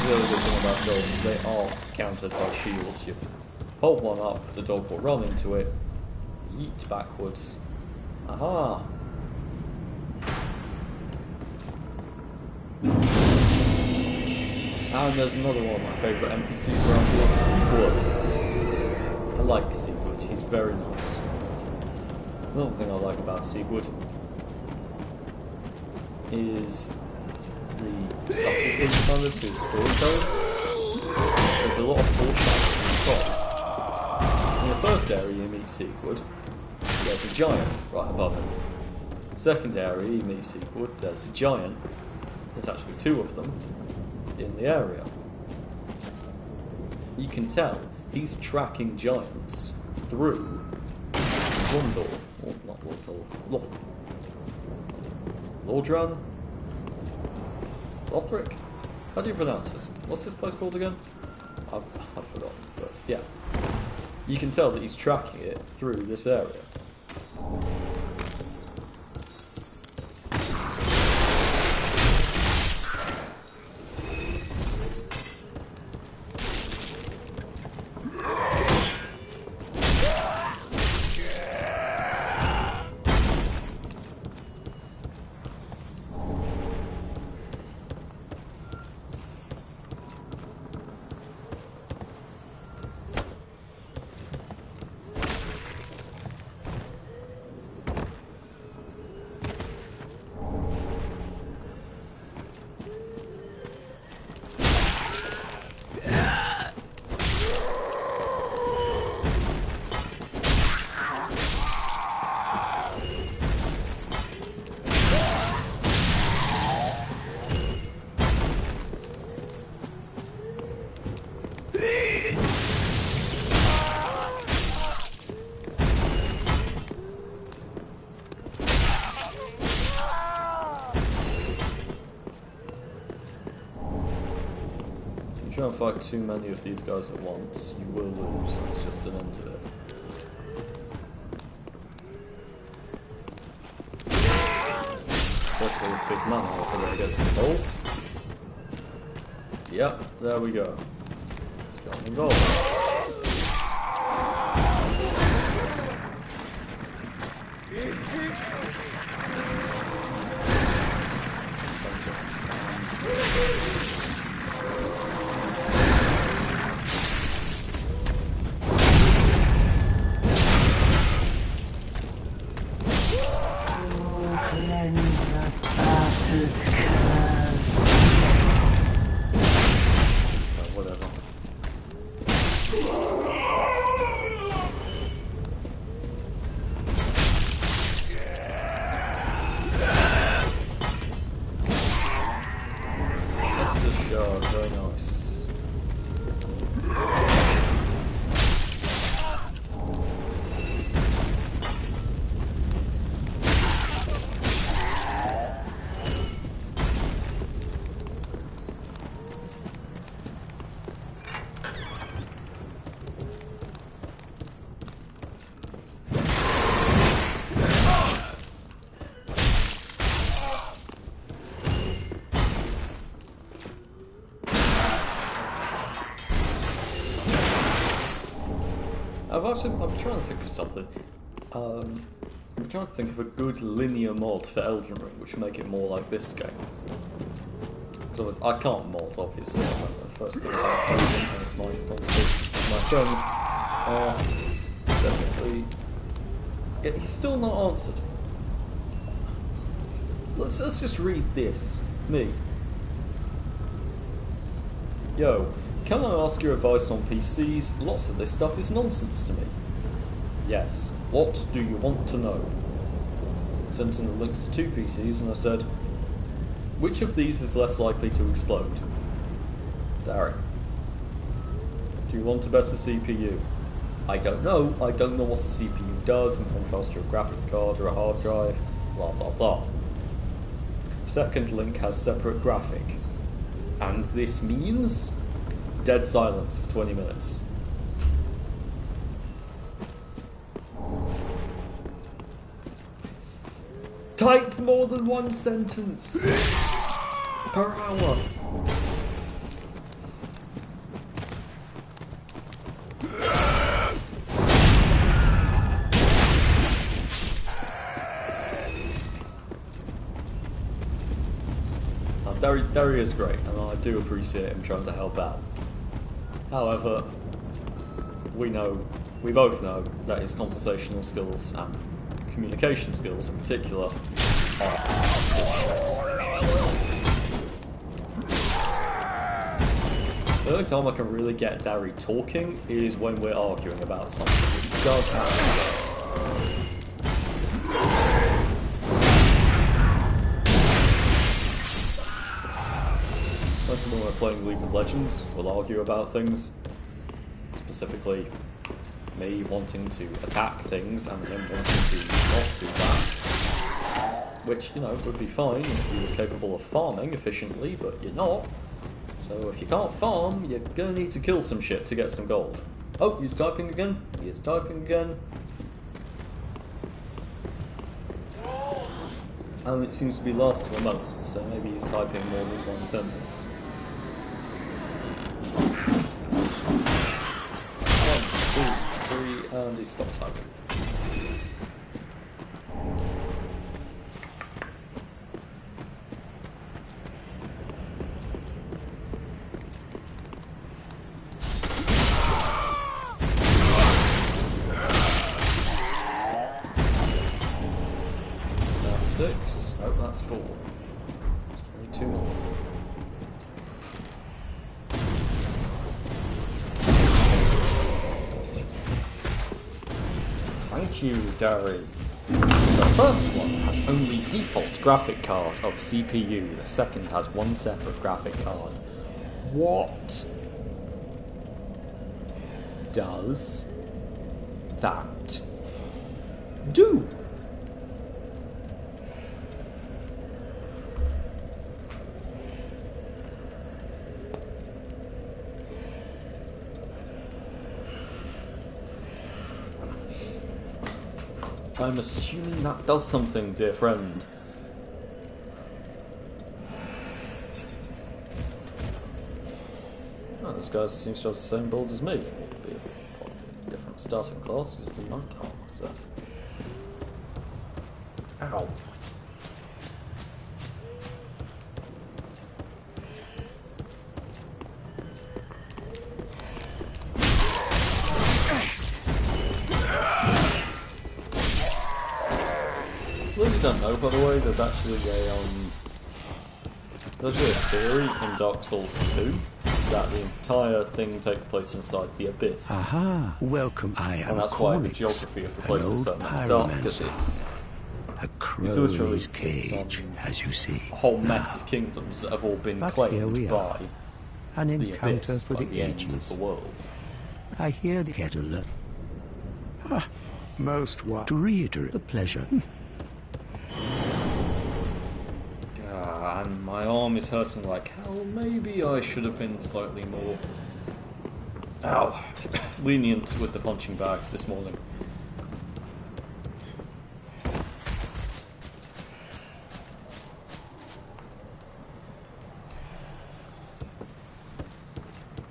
The other good thing about dogs, they are countered by shields. You hold one up, the dog will run into it, yeet backwards. Aha! And there's another one of my favourite NPCs around here, Sigurd. I like Sigurd, he's very nice. Another thing I like about Sigurd is the subtlety kind of to his storytelling. There's a lot of foreshadowing in the plots. In the first area you meet Sigurd, there's a giant right above him. Second area you meet Sigurd, there's a giant. There's actually two of them in the area. You can tell he's tracking giants through Londor. Oh, not Londor. Lordran? Lothric? How do you pronounce this? What's this place called again? I've forgotten, but yeah. You can tell that he's tracking it through this area. If you try and fight too many of these guys at once, you will lose. That's just an end of it. Especially with big mana over there gets involved. Yep, there we go. It's got involved. Whatever. That's the shard, very nice. I'm trying to think of something. I'm trying to think of a good linear mod for Elden Ring, which would make it more like this game. Because I can't mod, obviously. The first thing about coding is my conversation with my friend. Definitely. Yeah, he's still not answered. Let's just read this. Me. Yo. Can I ask your advice on PCs? Lots of this stuff is nonsense to me. Yes. What do you want to know? Sent in the links to 2 PCs, and I said, which of these is less likely to explode? Darren. Do you want a better CPU? I don't know. I don't know what a CPU does in contrast to a graphics card or a hard drive. Blah blah blah. Second link has separate graphic. And this means dead silence for 20 minutes. Type more than 1 sentence per hour. Derry is great, and I do appreciate him trying to help out. However, we both know that his conversational skills and communication skills in particular are the only time I can really get Derry talking is when we're arguing about something. It does happen. Most of when we're playing League of Legends, we'll argue about things. Specifically, me wanting to attack things and him wanting to not do that. Which, you know, would be fine if you were capable of farming efficiently, but you're not. So if you can't farm, you're gonna need to kill some shit to get some gold. Oh, he's typing again. He is typing again. And it seems to be lasting a moment, so maybe he's typing more than 1 sentence. 1, 2, 3, and he stopped typing. That's 6. Oh, that's 4. There's only 2 more. Thank you, Derry. The first one has only default graphic card of CPU. The second has 1 separate graphic card. What does that do? I'm assuming that does something, dear friend. Oh, this guy seems to have the same build as me. It'd be a different starting class, because the night armor, so. Ow. You don't know, by the way, there's actually a theory in Dark Souls 2 that the entire thing takes place inside the Abyss. Aha, welcome. I am and that's why the Cornix, geography of the place is so messed up, because it's a literally crow's cage, as you see. a whole mess of kingdoms that have all been claimed by An the encounter Abyss, for by the the end ages. of the world. I hear the kettle. Most what? To reiterate the pleasure. And my arm is hurting like hell. Maybe I should have been slightly more lenient with the punching bag this morning.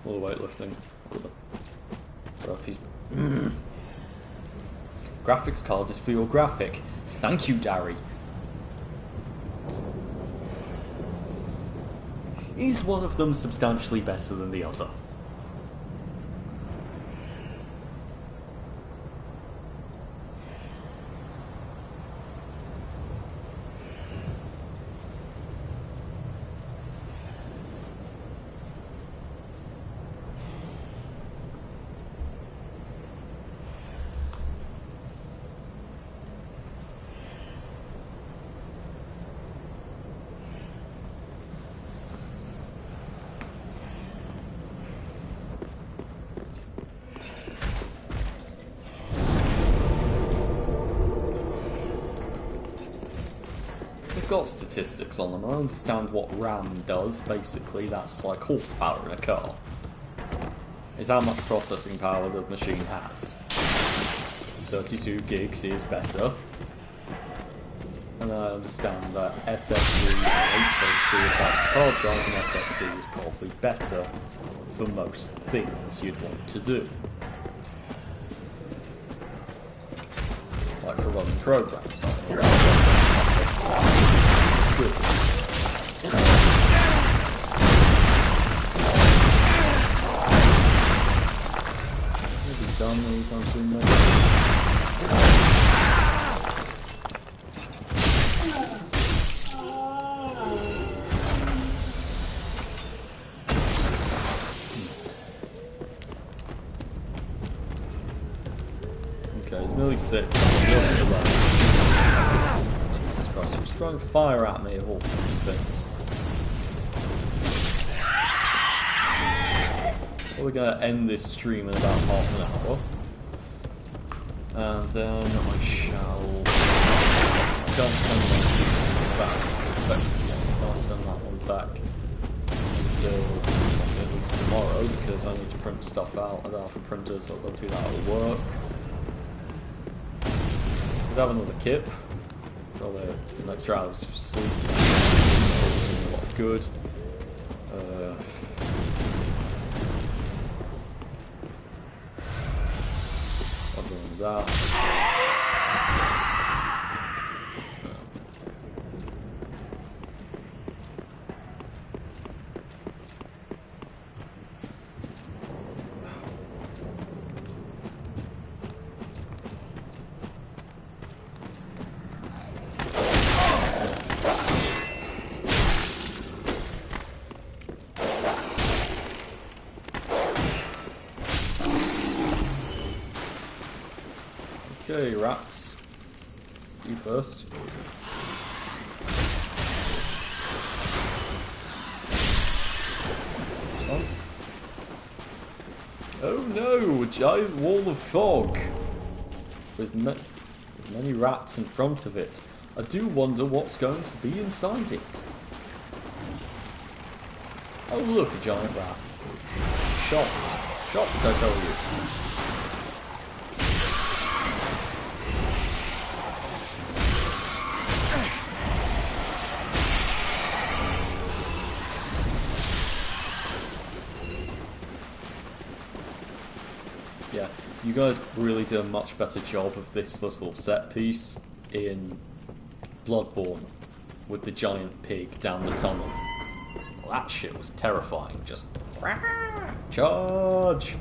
All the weightlifting. Graphics card is for your graphic. Thank you, Darry. Is one of them substantially better than the other? got statistics on them. I understand what RAM does. Basically, that's like horsepower in a car. Is how much processing power the machine has. 32 gigs is better. And I understand that SSD and HDD types of hard drive and SSD is probably better for most things you'd want to do. Like for running programs. Good. Maybe done anytime soon, maybe. Okay, it's nearly 6. Jesus Christ, you're just throwing fire at me of all things. Well, we're going to end this stream in about half an hour. And then I shall... Don't send my stream back. I'll send that one back until at least tomorrow, because I need to print stuff out. I don't have a printer, so I'll go do that at work. We'll have another kip. Probably the next round is just sleep. A lot of good. Other than that. Okay, rats. You first. Oh no! A giant wall of fog! With many rats in front of it. I do wonder what's going to be inside it. Oh look, a giant rat. Shocked. Shocked, I tell you. Yeah, you guys really did a much better job of this little set piece in Bloodborne with the giant pig down the tunnel. Well, that shit was terrifying. Just charge!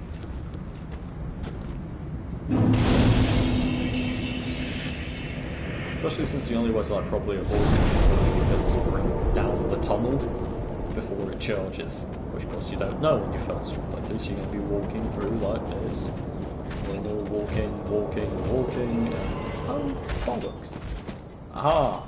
Especially since the only way to like probably avoid it is to just sprint down the tunnel before it charges. Which of course you don't know when you first play this. You're going to be walking through like this. Normal walking, and oh, bollocks. Aha!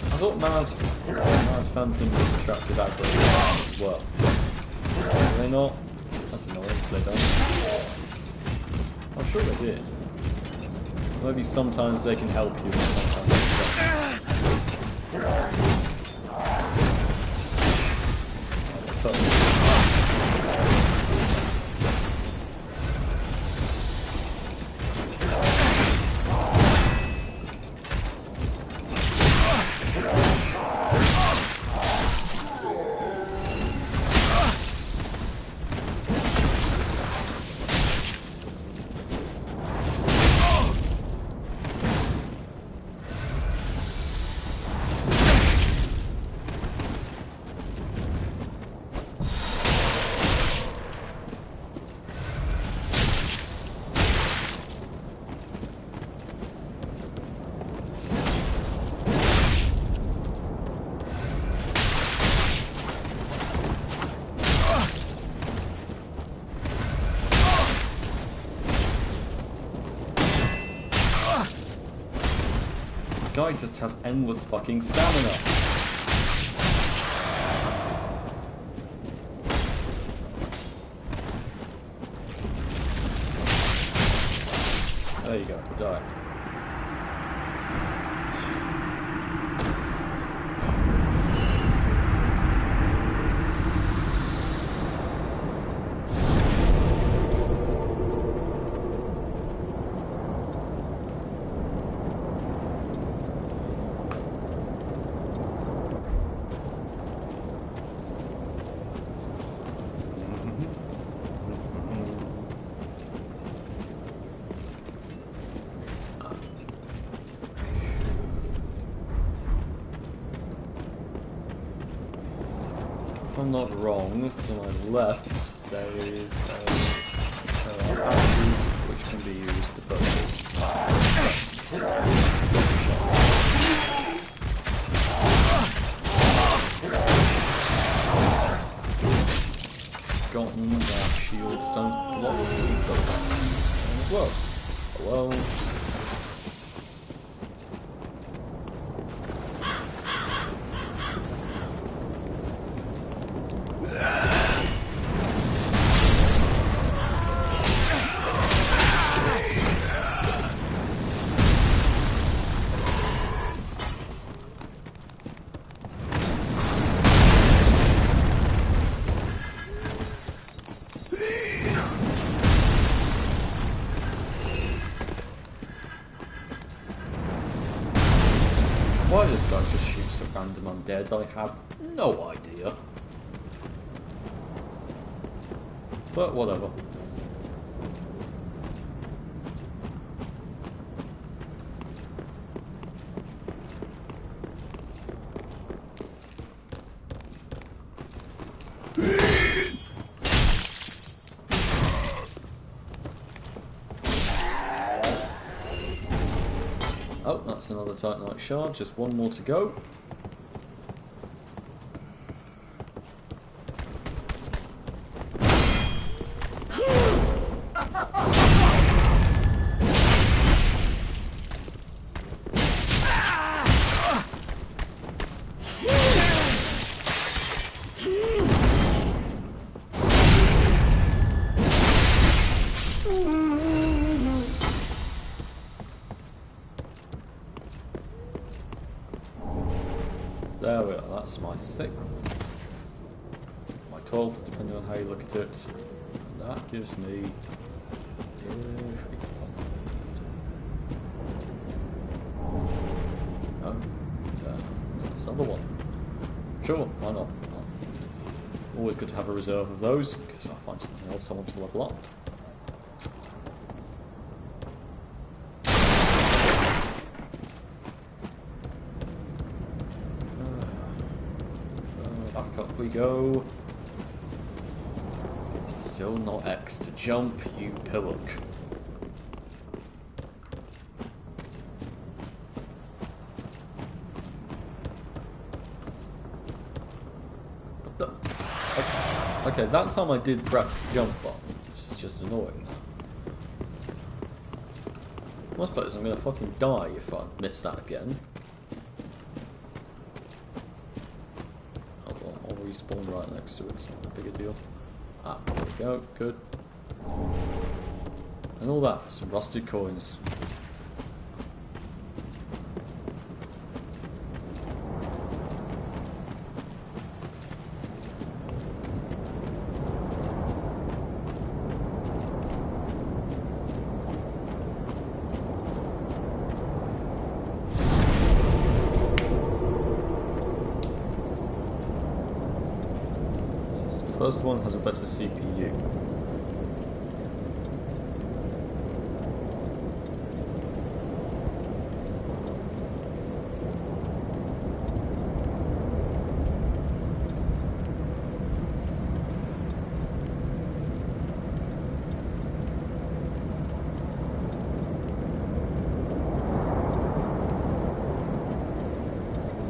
I thought Mad Phantom was attracted aggro as well. Are they not? That's annoying if they don't. I'm sure they did. Maybe sometimes they can help you, and sometimes they don't. guy just has endless fucking stamina. There you go, die. If I'm not wrong, to my left there is arrows which can be used to purchase. Forgotten that shields don't block lethal as well. Hello. Why this guy just shoots at random undead, I have no idea. But whatever. Oh, that's another Titanite shard, just one more to go. There we are, that's my 6th. My 12th, depending on how you look at it. And that gives me... Oh, that's another one. Sure, why not? Always good to have a reserve of those, because I'll find something else I want to level up. Back up we go. Still not X to jump, you pillock. Okay, that time I did press the jump button. It's just annoying. I suppose I'm gonna fucking die if I miss that again. I'll respawn right next to it, it's not a big a deal. Ah, there we go, good. And all that for some rusted coins. First one has a better CPU.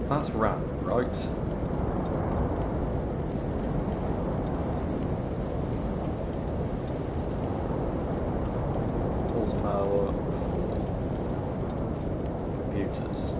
That's RAM, right? Horsepower, computers.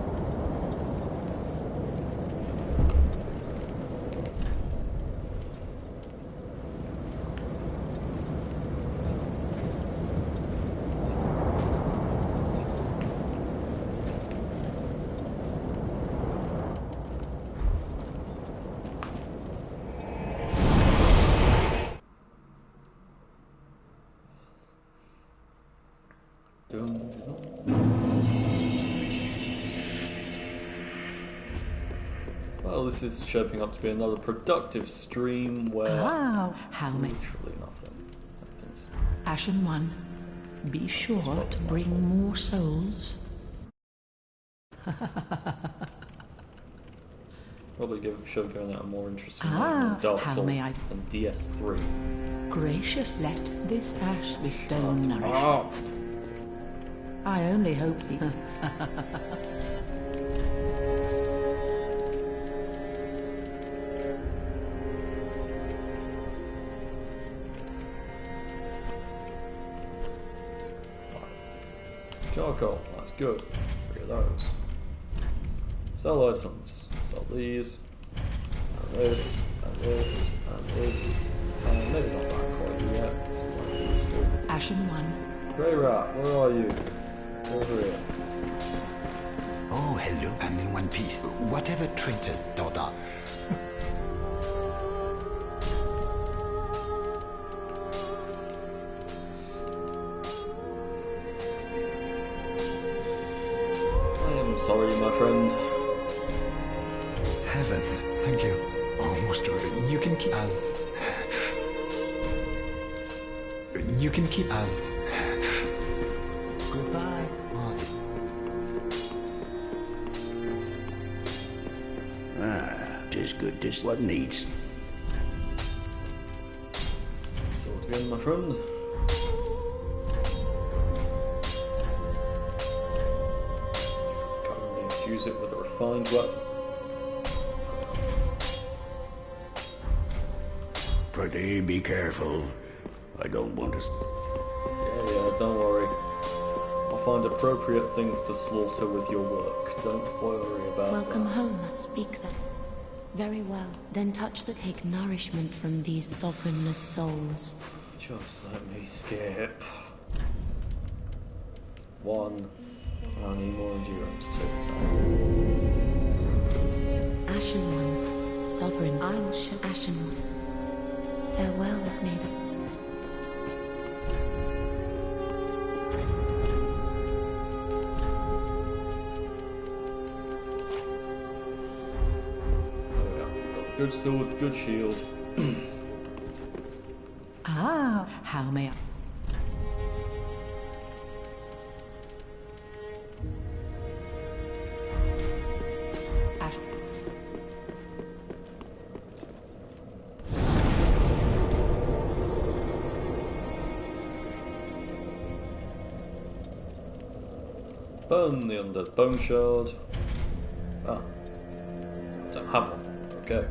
Well, this is shaping up to be another productive stream where How may literally nothing happens. Ashen One, be sure to bring more souls. Probably should have given that a more interesting name than Dark how Souls may I- and DS3. Gracious, let this ash be stone nourished. Ah! I only hope the... Charcoal, that's good. 3 of those. Sell items. Sell these. And this. And this. And this. And maybe not that quite yet. Ashen One, Grey Rat, where are you? Over here. Oh, hello, and in one piece. Whatever triggers Dodda. I am sorry, my friend. Heavens, thank you. Almost. You can keep as. You can keep as. Goodbye. Oh, this... Tis good, tis what needs. Sword again, my friend. Currently infuse it with a refined weapon. Prithee, be careful. I don't want to... Yeah, don't worry. I'll find appropriate things to slaughter with your work. Don't worry about Welcome that. home, speak then. Very well, then touch the take nourishment from these sovereignless souls. Just let me skip. 1. I need more endurance too. Ashen One, sovereign, I will show Ashen One. Farewell, maiden. There we go. Good sword, good shield. how may I... Ash... Burn the undead bone shard. Ah. Don't have one. Okay.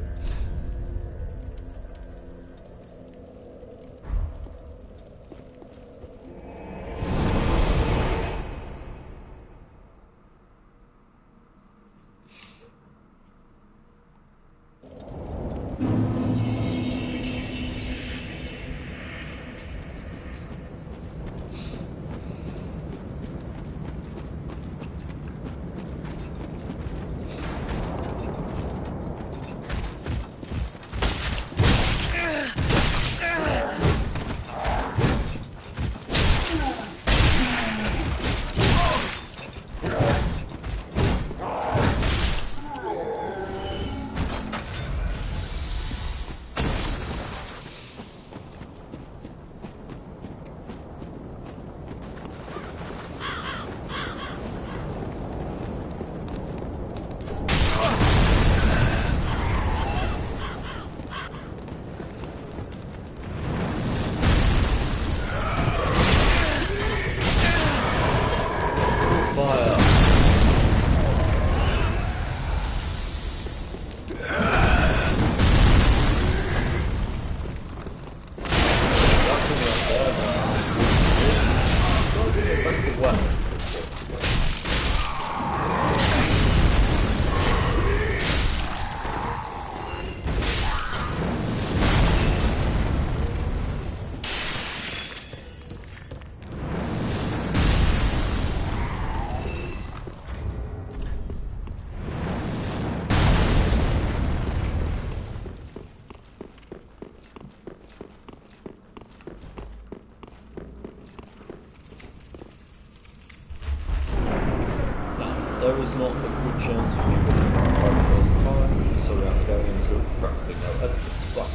There is not a good chance of me winning this entire first time, so I'm going into it with practically no Estus, but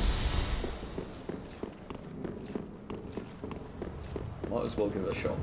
might as well give it a shot.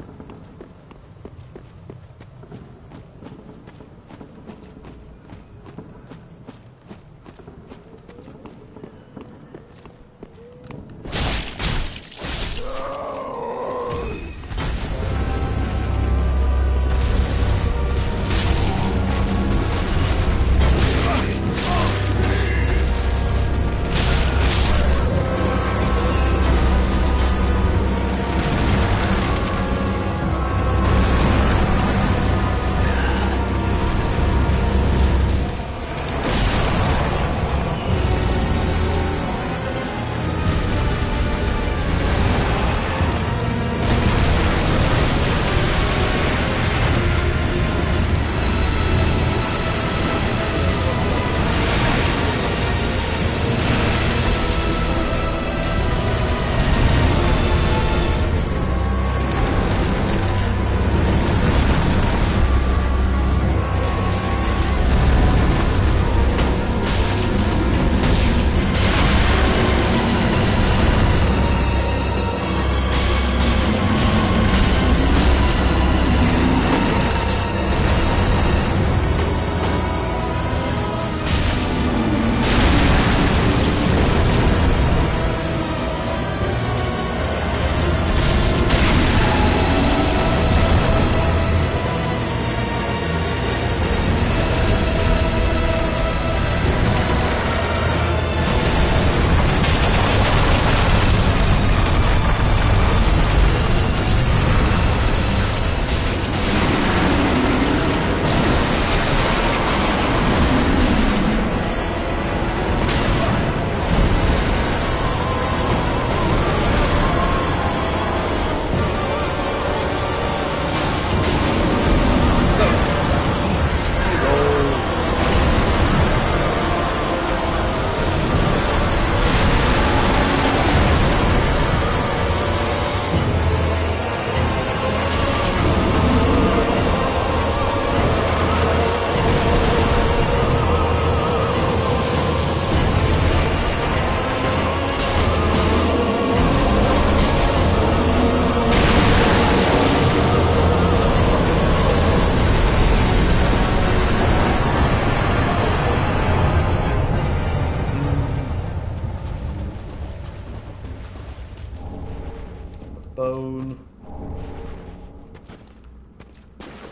Bone.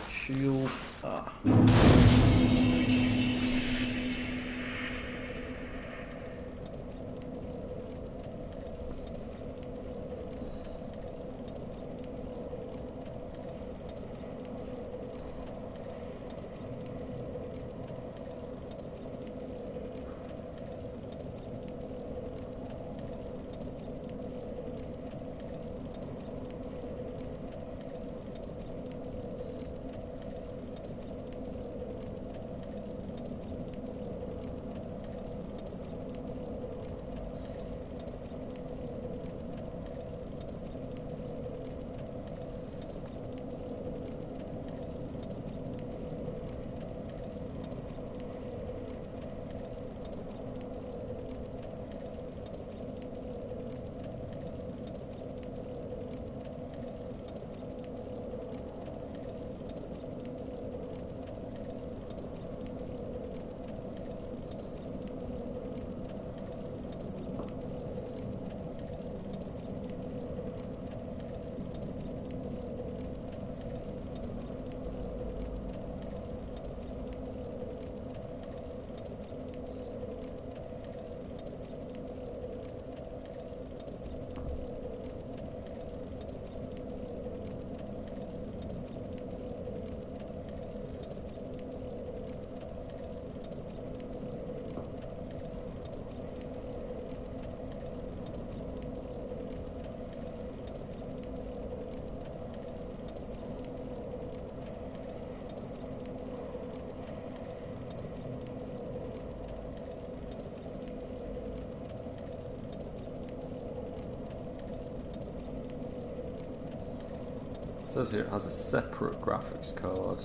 Shield. Ah. It says here it has a separate graphics card.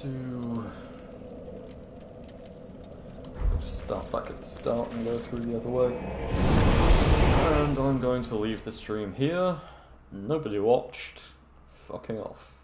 to just start back at the start and go through the other way. And I'm going to leave the stream here. Nobody watched. Fucking off.